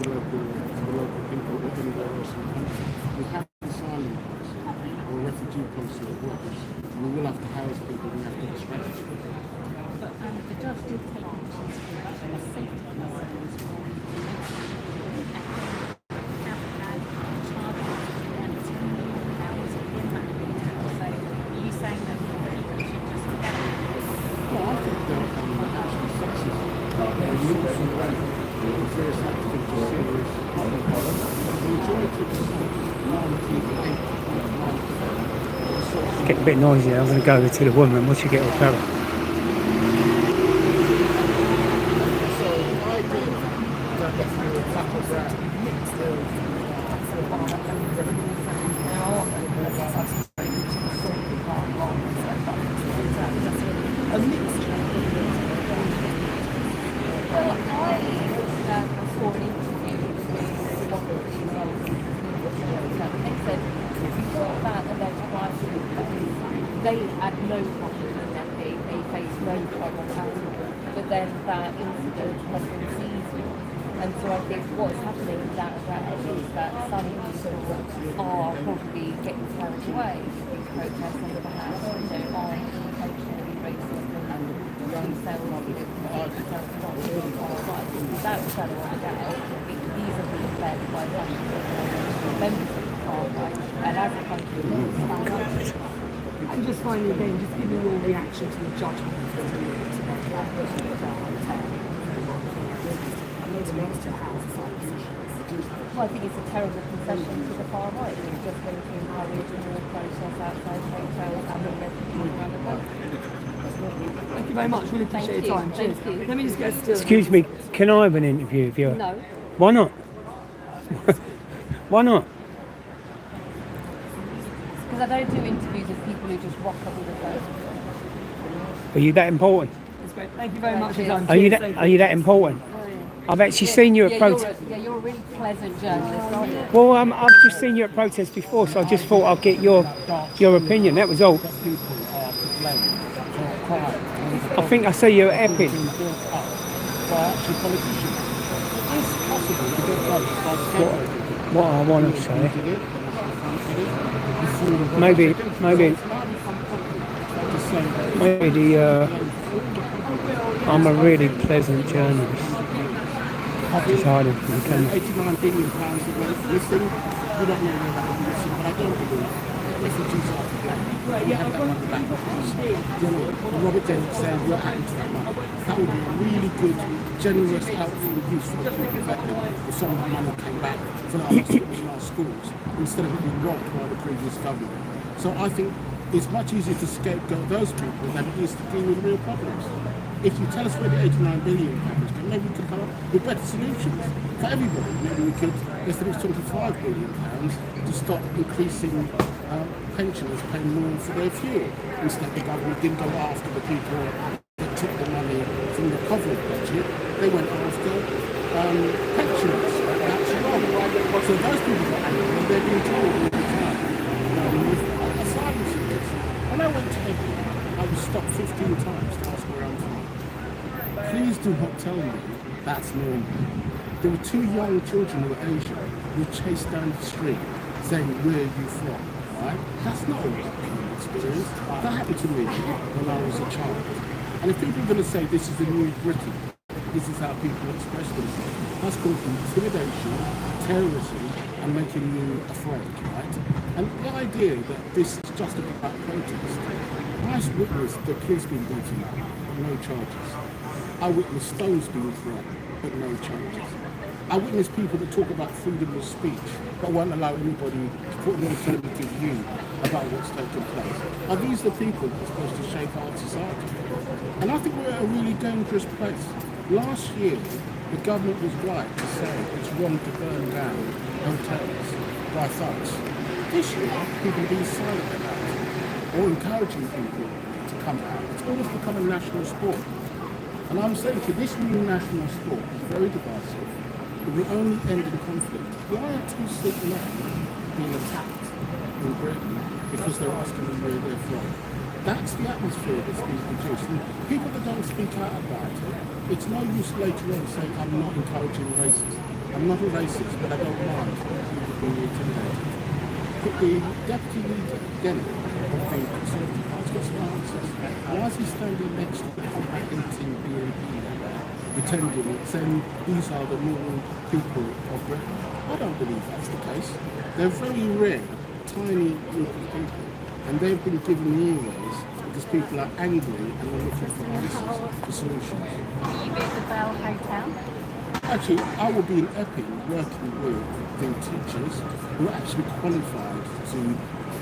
local people or anywhere else in the country. We have asylum policy or refugee policy that works. We will have to house people, we have to have a strategy. But the judge did take a safety Get a bit noisy. I'm going to go over to the woman. What you get all covered? They had no problem with that, they faced no trouble at all. But then that incident has been seized. And so I think what's happening is that is that some people are probably getting carried away with protests on the behalf of intentionally racism and themselves, without a shadow of a doubt, these are being led by members of the far right, and as a country, And just finally again, just give me your reaction to the judgment of the Well, I think it's a terrible concession to the far right. It's just going to encourage more protests outside hotels and the refugees around the world. Thank you very much. Really appreciate your time. Cheers. Let me just get still. Excuse me, can I have an interview with you? No. Why not? Why not? Because I don't do interviews with people who just rock up with a phone. Are you that important? That's great. Thank you very much for your time. Are you that important? I've actually seen you at protest. You're a really pleasant journalist, aren't you? Well, I've just seen you at protest before, so I just thought I'd get your opinion. That was all. I think I see you at Epping. What I want to say, maybe I'm a really pleasant journalist. Decided to become. £89 billion of missing. We don't know where that will be missing, but I don't believe refugees are to blame. We have that money back because Robert Dent said we're happy to that money. That would be a really good, generous, helpful use for the people that if some of the money came back for our hospitals and our schools instead of being robbed by the previous government. So I think it's much easier to scapegoat those people than it is to deal with real problems. If you tell us where the £89 billion is, then maybe we could come up with better solutions for everybody. Maybe we could, instead of £25 billion, to stop increasing pensioners paying more for their fuel. Instead, the government didn't go after the people that took the money from the COVID budget. They went after pensioners. That's wrong. So those people are angry, they're being told all the time. With asylum seekers. When I went to Epping, I was stopped 15 times to ask where I'm from. Please do not tell me that's normal. There were two young children who were Asian who were chased down the street saying, where are you from? Right? That's not a white people experience. That happened to me when I was a child. And And if people are going to say this is the new Britain, this is how people express themselves, that's called intimidation, terrorism, and making you afraid, right? And the idea that this is just about protest, I witnessed the police being beaten up, but no charges. I witnessed stones being thrown, but no charges. I witnessed people that talk about freedom of speech, but won't allow anybody to put an alternative view about what's taking place. Are these the people that are supposed to shape our society? And I think we're at a really dangerous place. Last year, the government was right to say it's wrong to burn down hotels by thugs. This year, people are being silent about it, or encouraging people to come out. It's almost become a national sport. And I'm saying to this new national sport is very divisive. It will only end in conflict. Why are 2 left being attacked in Britain because they're asking them where they're from? That's the atmosphere that's being produced. And people that don't speak out about it, it's no use later on saying, I'm not encouraging racism. I'm not a racist, but I don't mind people being intimidated. But the deputy leader, again, of the Conservative Party, got some answers. Why is he standing next to the combating team BNP pretending it, saying these are the normal people of Britain? I don't believe that's the case. They're very rare, tiny group of people. And they've been given leeways because people are angry and are looking for answers, for solutions. Will you be at the Bell Hotel? Actually, I will be in Epping working with the teachers who are actually qualified to,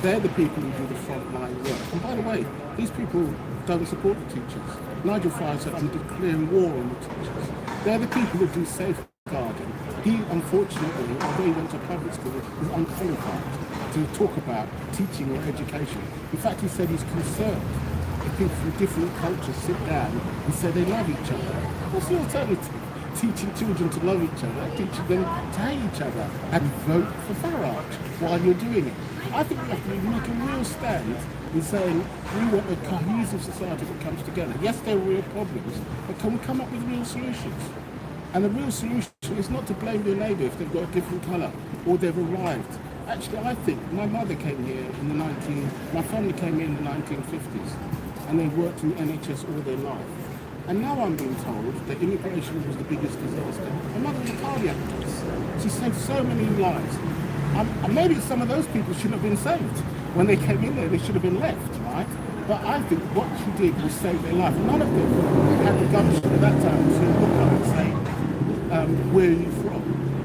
they're the people who do the frontline work. And by the way, these people don't support the teachers. Nigel Farage said, I'm declaring war on the teachers. They're the people who do safeguarding. He, unfortunately, although he went to public school, is unqualified to talk about teaching or education. In fact, he said he's concerned if people from different cultures sit down and say they love each other. What's the alternative? Teaching children to love each other, teaching them to hate each other, and vote for Farage while you're doing it. I think we have to make a real stand in saying we want a cohesive society that comes together. Yes, there are real problems, but can we come up with real solutions? And the real solution is not to blame their neighbour if they've got a different colour or they've arrived. Actually, I think my mother came here in my family came here in the 1950s, and they worked in the NHS all their life. And now I'm being told that immigration was the biggest disaster. My mother was a cardiac nurse. She saved so many lives. And maybe some of those people shouldn't have been saved. When they came in there, they should have been left, right? But I think what she did was save their life. None of them had the gumption at that time to look up and say, where are you from?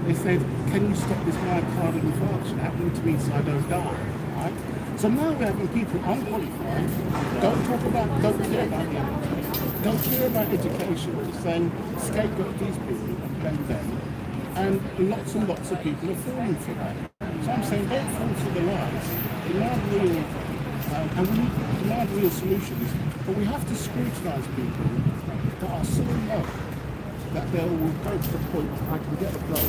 They said, can you stop this myocardial infarction happening to me so I don't die, right? So now we're having people unqualified, don't care about the NHS, don't care about education, just saying scapegoat these people and blame them. And lots and lots of people are falling for that. So I'm saying don't fall for the lies. Demand real, and we need to demand real solutions, but we have to scrutinise people that are so low that they will go to the point I can get a blow.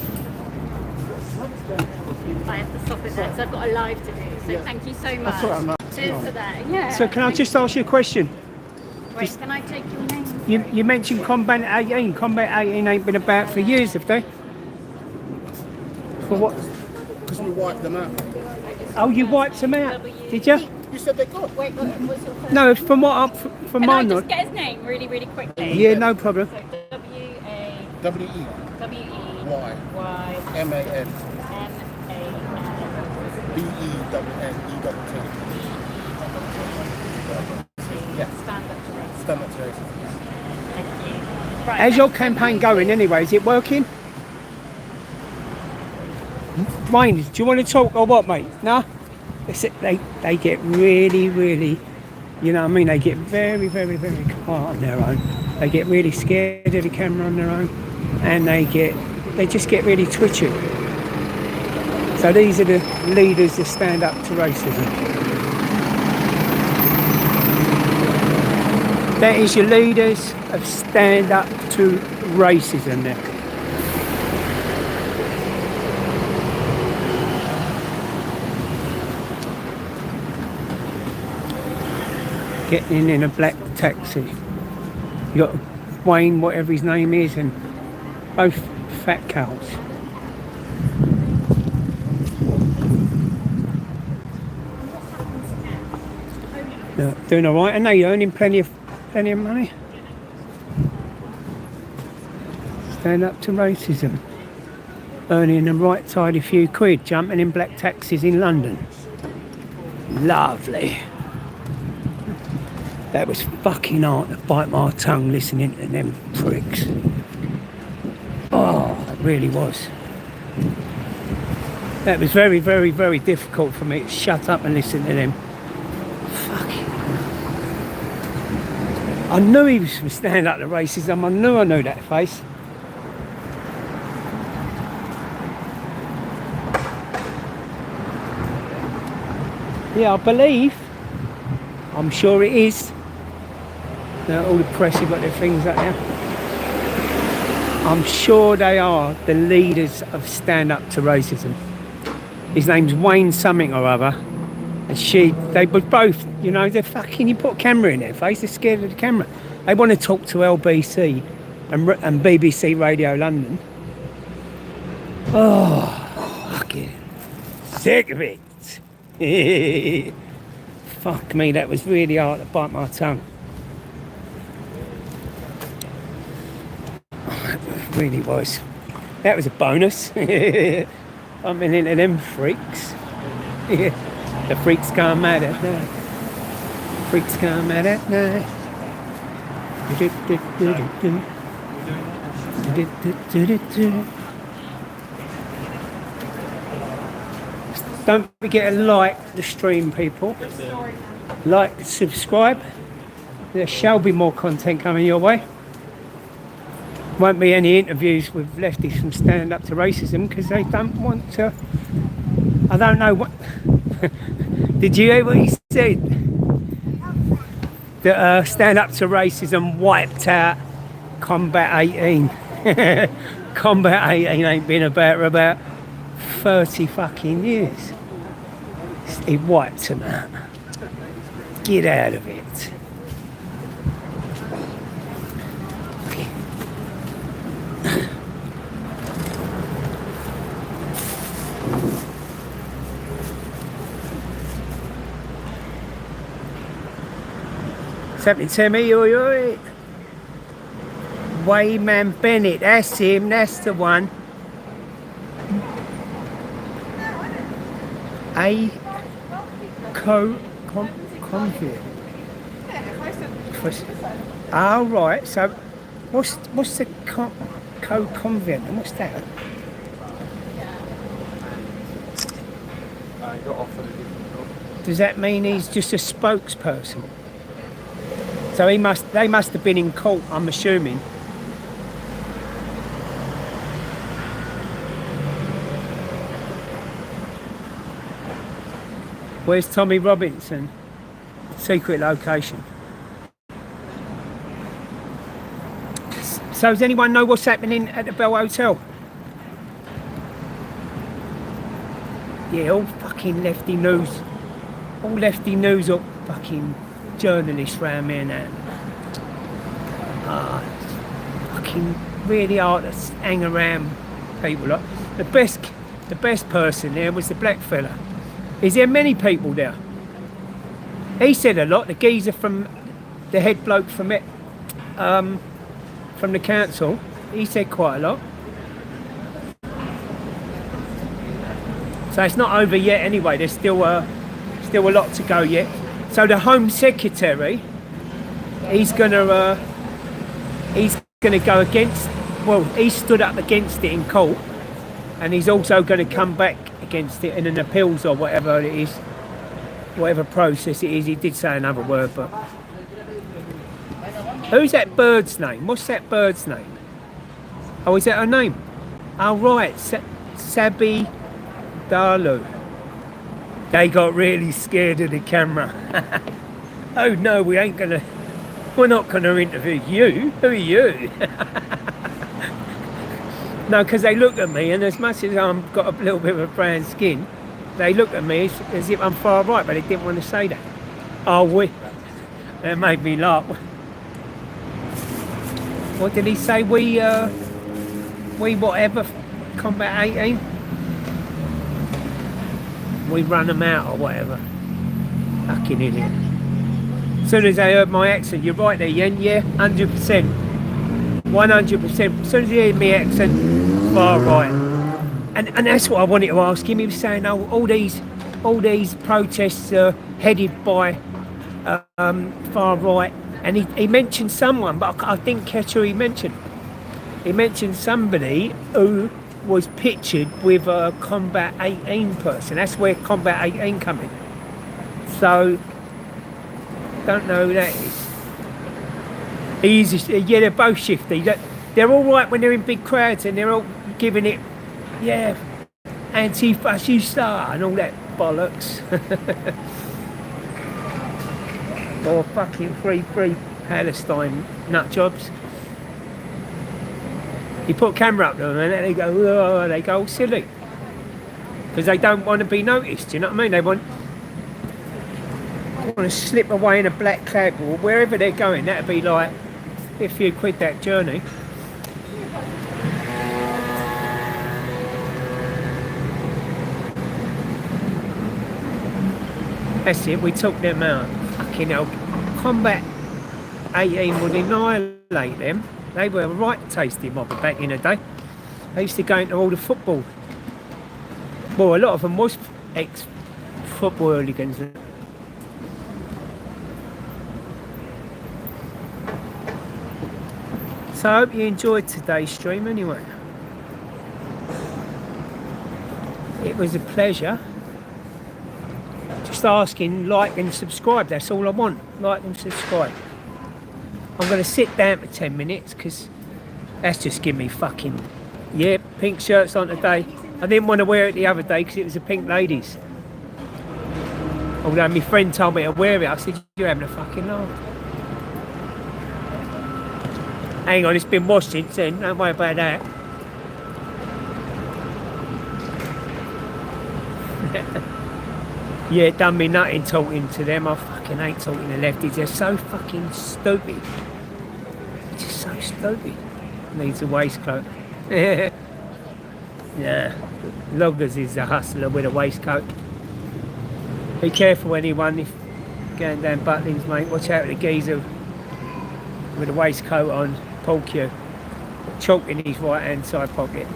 I have to stop it there because I've got a live to do. So thank you so much. That's all right, Cheers for that. Yeah. So can I just ask you a question? Wait, can I take your name? You mentioned Combat 18. Combat 18 ain't been about for years, have they? For what? Because we wiped them out. Oh, you wiped them out, did you? You said they got. Wait, what's your first No, from what from Can my I just knowledge. get his name really, really quickly? Yeah, no problem. So W-A... W-E. W-E... Y. Y... M-A-N. M-A-N... B-E-N-N-E-T. Yeah. Stand up to racism. Stand up to racism. Thank you. Right, How's your campaign going anyway? Is it working? Wayne, do you want to talk or what, mate? No? They get really, really, you know what I mean? They get very, very, very quiet on their own. They get really scared of the camera on their own. And they just get really twitchy. So these are the leaders that stand up to racism. That is your leaders of stand up to racism there. Getting in a black taxi. You got Wayne, whatever his name is, and both fat cows. Doing all right. I know you're earning plenty of money. Stand up to racism. Earning the right tidy few quid, jumping in black taxis in London. Lovely. That was fucking hard to bite my tongue listening to them pricks. Oh, it really was. That was very, very, very difficult for me to shut up and listen to them. Fucking. I knew he was from Stand Up to Racism. I knew that face. Yeah, I believe. I'm sure it is. All the press have got their things up there. I'm sure they are the leaders of Stand Up to Racism. His name's Wayne something or other. And they were both, you know, they're fucking, you put a camera in their face, they're scared of the camera. They want to talk to LBC and BBC Radio London. Oh, fucking sick of it. Fuck me, that was really hard to bite my tongue. Oh, it really was. That was a bonus. I'm into them freaks. The freaks gone mad at night. Freaks gone mad at night. Don't forget to like the stream, people. Like, subscribe. There shall be more content coming your way. Won't be any interviews with lefties from Stand Up to Racism because they don't want to. I don't know what. Did you hear what he said? That Stand Up to Racism wiped out Combat 18. Combat 18 ain't been about for about 30 fucking years. He wiped them out. Get out of it. What's happening, Timmy? Oi, oi. Wayman Bennett, that's him, that's the one. Convict. Oh, right, so what's the co-convent and what's that? Does that mean he's just a spokesperson? So they must have been in court, I'm assuming. Where's Tommy Robinson? Secret location. So does anyone know what's happening at the Bell Hotel? Yeah, all fucking lefty news. All lefty news or fucking journalists round me and that. Fucking really hard to hang around people. Like, the best person there was the black fella. Is there many people there? He said a lot. The geezer from the head bloke from it, from the council, he said quite a lot. So it's not over yet anyway. There's still a lot to go yet. So the Home Secretary, he's gonna go against. Well, he stood up against it in court, and he's also going to come back against it in an appeals or whatever it is, whatever process it is. He did say another word, but who's that bird's name? What's that bird's name? Oh, is that her name? Oh, right, Sabi Dalu. They got really scared of the camera. Oh no, we're not gonna interview you. Who are you? No, because they look at me, and as much as I've got a little bit of a brown skin, they look at me as if I'm far right, but they didn't want to say that. Oh, that made me laugh. What did he say? We whatever, Combat 18? We run them out or whatever. Fucking idiot. As soon as they heard my accent, you're right there, Yen, yeah, 100%. 100%. As soon as he heard me accent, far right. And that's what I wanted to ask him. He was saying, oh, all these protests are headed by far right. And he mentioned someone, but I didn't catch who he mentioned. He mentioned somebody who was pictured with a Combat 18 person. That's where Combat 18 come in. So, don't know who that is. Yeah, they're both shifty. They're all right when they're in big crowds and they're all giving it, yeah, anti-fascista and all that bollocks. Or fucking free Palestine nut jobs. You put a camera up to them and they go all silly. Because they don't want to be noticed, do you know what I mean? They want to slip away in a black cloud or wherever they're going. That'd be like a few quid that journey. That's it, we took them out. Fucking hell. Combat 18 would annihilate them. They were a right tasty mob back in the day. They used to go into all the football. Well, a lot of them was ex-football hooligans. So I hope you enjoyed today's stream anyway. It was a pleasure. Just asking, like and subscribe. That's all I want. Like and subscribe. I'm going to sit down for 10 minutes because that's just giving me fucking... Yeah, pink shirts on today. I didn't want to wear it the other day because it was a pink ladies. Although my friend told me to wear it, I said, you're having a fucking laugh. Hang on, it's been washed since then. Don't worry about that. Yeah, it done me nothing talking to them. I fucking hate talking to lefties. They're so fucking stupid. Just so stupid. Needs a waistcoat. Yeah. Loggers is a hustler with a waistcoat. Be careful anyone if going down Butlins, mate. Watch out for the geezer with a waistcoat on. Polk you. Chalk in his right hand side pocket.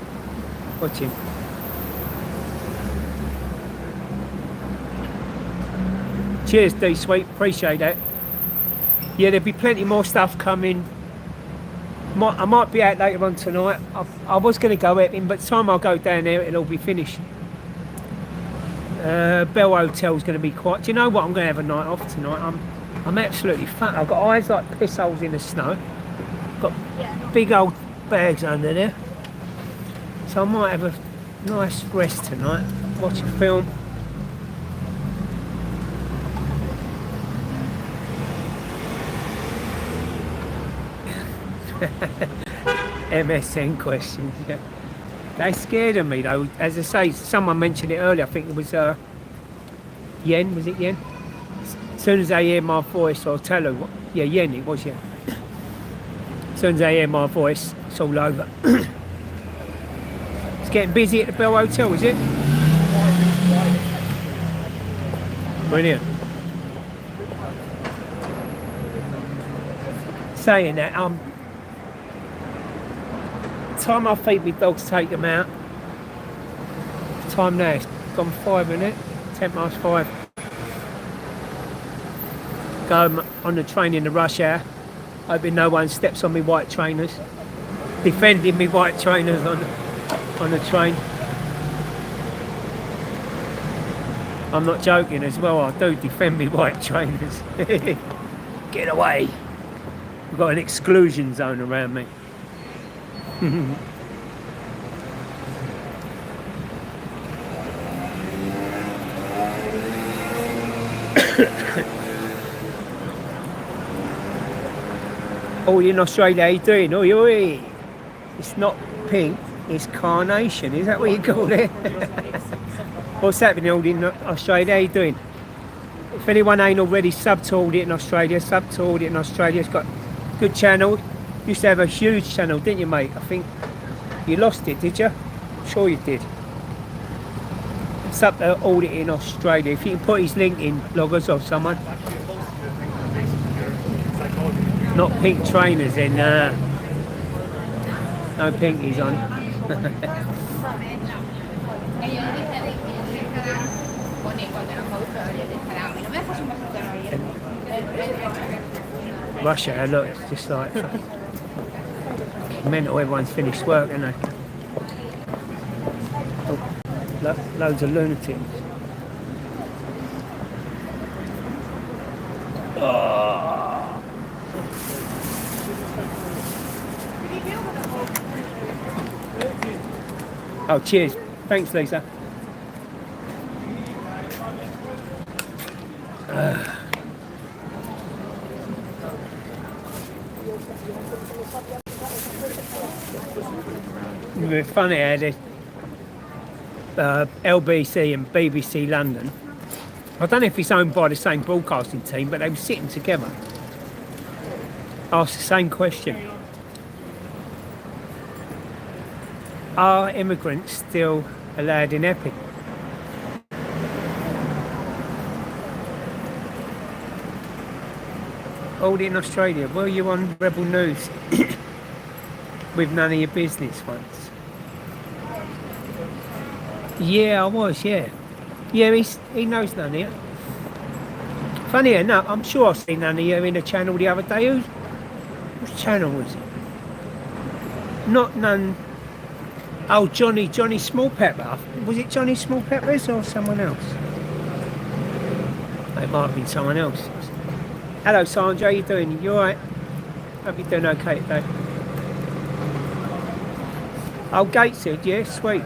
Watch him. Cheers, D-Sweet, appreciate that. Yeah, there'll be plenty more stuff coming. I might be out later on tonight. I was going to go Epping, but the time I'll go down there, it'll all be finished. Bell Hotel's going to be quiet. Do you know what? I'm going to have a night off tonight. I'm absolutely fucked. I've got eyes like piss holes in the snow. Got big old bags under there. So I might have a nice rest tonight. Watch a film. MSN questions, yeah. They scared of me though. As I say, someone mentioned it earlier, I think it was Yen, was it Yen? As soon as they hear my voice, I'll tell her, yeah, Yen, it was Yen. As soon as they hear my voice, it's all over. It's getting busy at the Bell Hotel, is it? Brilliant. Saying that, time I feed my dogs, take them out. Time now, it's gone 5 minutes, 5:10. Go on the train in the rush hour, hoping no one steps on me white trainers. Defending me white trainers on the train. I'm not joking as well, I do defend me white trainers. Get away. We've got an exclusion zone around me. Oh, in Australia, how you doing? Oi, oi. It's not pink, it's carnation. Is that what you call it? What's happening all in Australia? How you doing? If anyone ain't already sub to Audit in Australia, sub to Audit in Australia. It's got a good channel. Used to have a huge channel, didn't you, mate? I think you lost it, did you? I'm sure you did. It's up to Audit in Australia. If you can put his link in, bloggers or someone. Not pink trainers in No pinkies on. Rush hour, look, it's just like mental. Everyone's finished work, and loads of lunatics. Oh, cheers. Thanks, Lisa. It's funny how this LBC and BBC London, I don't know if it's owned by the same broadcasting team, but they were sitting together, asked the same question. Are immigrants still allowed in Epping? All in Australia. Were you on Rebel News with None of Your Business once? Yeah, I was, yeah. Yeah, he knows None of You. Funny enough, I'm sure I've seen None of You in a channel the other day. Whose channel was it? Not None... Oh, Johnny Smallpepper. Was it Johnny Smallpeppers or someone else? It might have been someone else. Hello, Sandra. How you doing? You alright? Hope you're doing okay today. Oh, Gateshead. Yeah, sweet.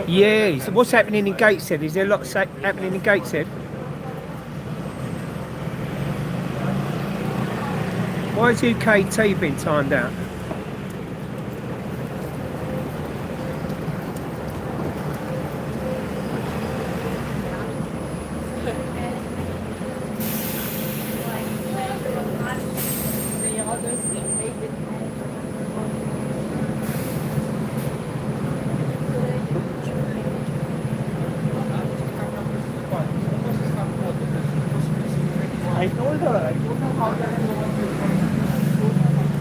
Yeah. So what's happening in Gateshead? Is there a lot happening in Gateshead? Why has UKT been timed out?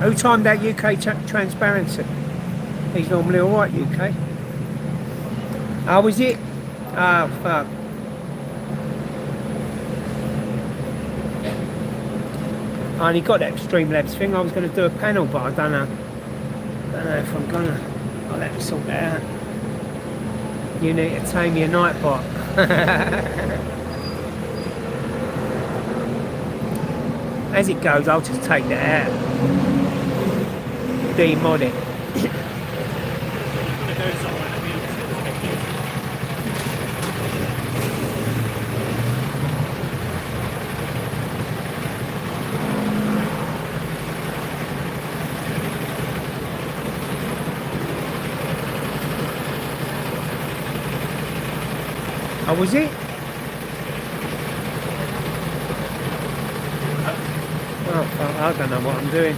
Who timed out UK transparency? He's normally alright, UK. Oh, was it? Oh, fuck. I only got that Streamlabs thing. I was going to do a panel, but I don't know if I'm gonna. I'll have to sort that out. You need to tame your Nightbot. As it goes, I'll just take that out. Demod it. Oh, was it? Oh, I don't know what I'm doing.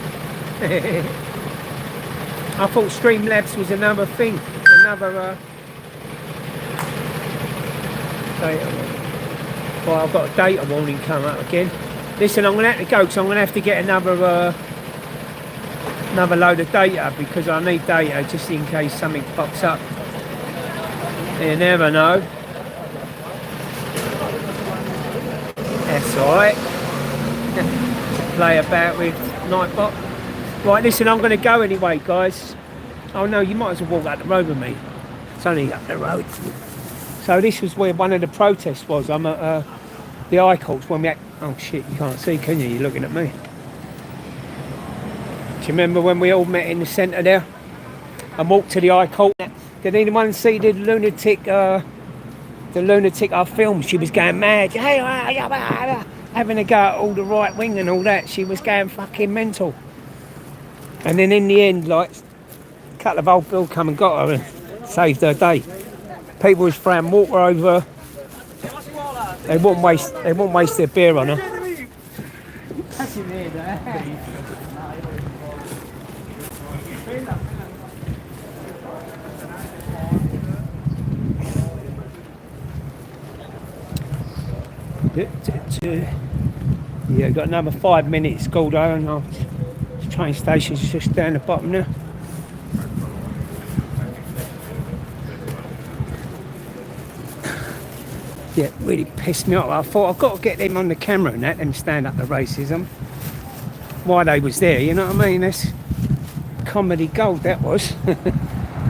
I thought Streamlabs was another thing, another data warning. Well, I've got a data warning come up again. Listen, I'm going to have to go because I'm going to have to get another load of data because I need data just in case something pops up. You never know. That's alright. Play about with Nightbot. Right, listen, I'm going to go anyway, guys. Oh no, you might as well walk up the road with me. It's only up the road. So this was where one of the protests was. I'm at the I Courts when we had... Oh shit, you can't see, can you? You're looking at me. Do you remember when we all met in the centre there? And walked to the I Court? Did anyone see the lunatic I filmed? She was going mad. Having a go at all the right wing and all that. She was going fucking mental. And then in the end, like, a couple of old Bill come and got her and saved her day. People was throwing water over her. They wouldn't waste their beer on her. Yeah, got another 5 minutes, Gordo, and I'll try train station's just down the bottom there. Yeah, really pissed me off. I thought I've got to get them on the camera and that, them stand up the racism. Why they was there, you know what I mean? That's comedy gold, that was.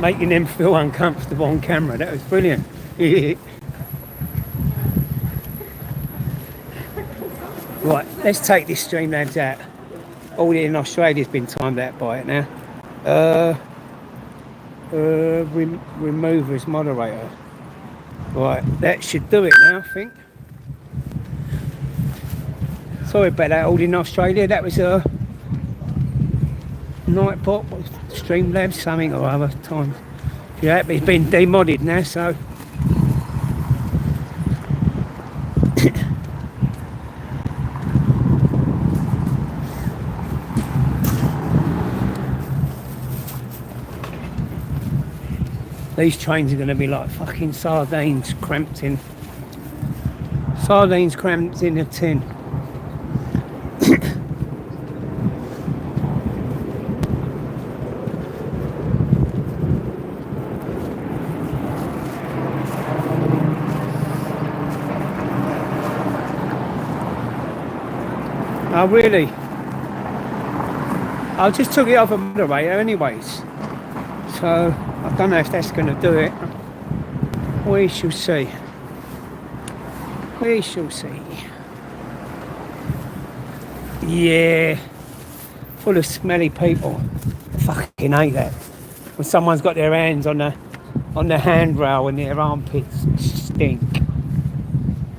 Making them feel uncomfortable on camera, that was brilliant. Right, let's take this Streamlabs out. All in Australia's been timed out by it now. Remove as moderator. Right, that should do it now, I think. Sorry about that, all in Australia. That was a Nightbot, Streamlabs, something or other time. Yeah, it's been demodded now, so. These trains are going to be like fucking sardines cramped in. Sardines cramped in a tin. Oh really? I just took it off a moderator anyways. So I don't know if that's going to do it. We shall see. We shall see. Yeah. Full of smelly people. I fucking hate that. When someone's got their hands on the handrail and their armpits stink.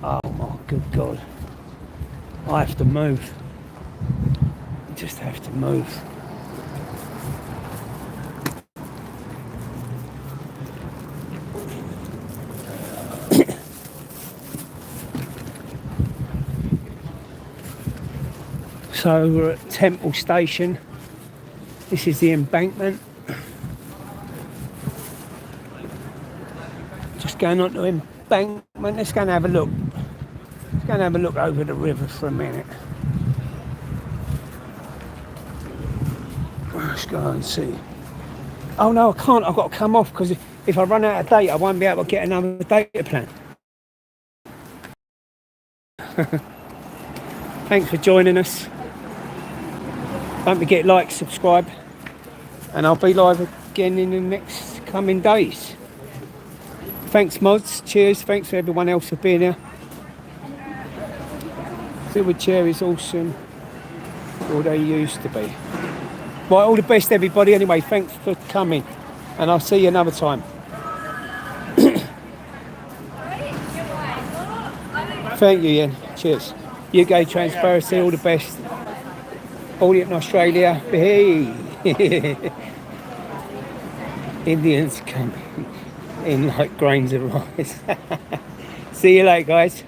Oh my good God. I have to move. I just have to move. So we're at Temple Station. This is the embankment. Just going on to embankment. Let's go and have a look. Let's go and have a look over the river for a minute. Let's go and see. Oh no, I can't. I've got to come off because if I run out of data, I won't be able to get another data plan. Thanks for joining us. Don't forget like, subscribe, and I'll be live again in the next coming days. Thanks mods, cheers, thanks for everyone else for being here. Silver chair is awesome, or they used to be. Right, all the best everybody anyway, thanks for coming, and I'll see you another time. Thank you Ian, cheers. UK Transparency, all the best. All in Australia, hey! Indians coming in like grains of rice. See you later, guys.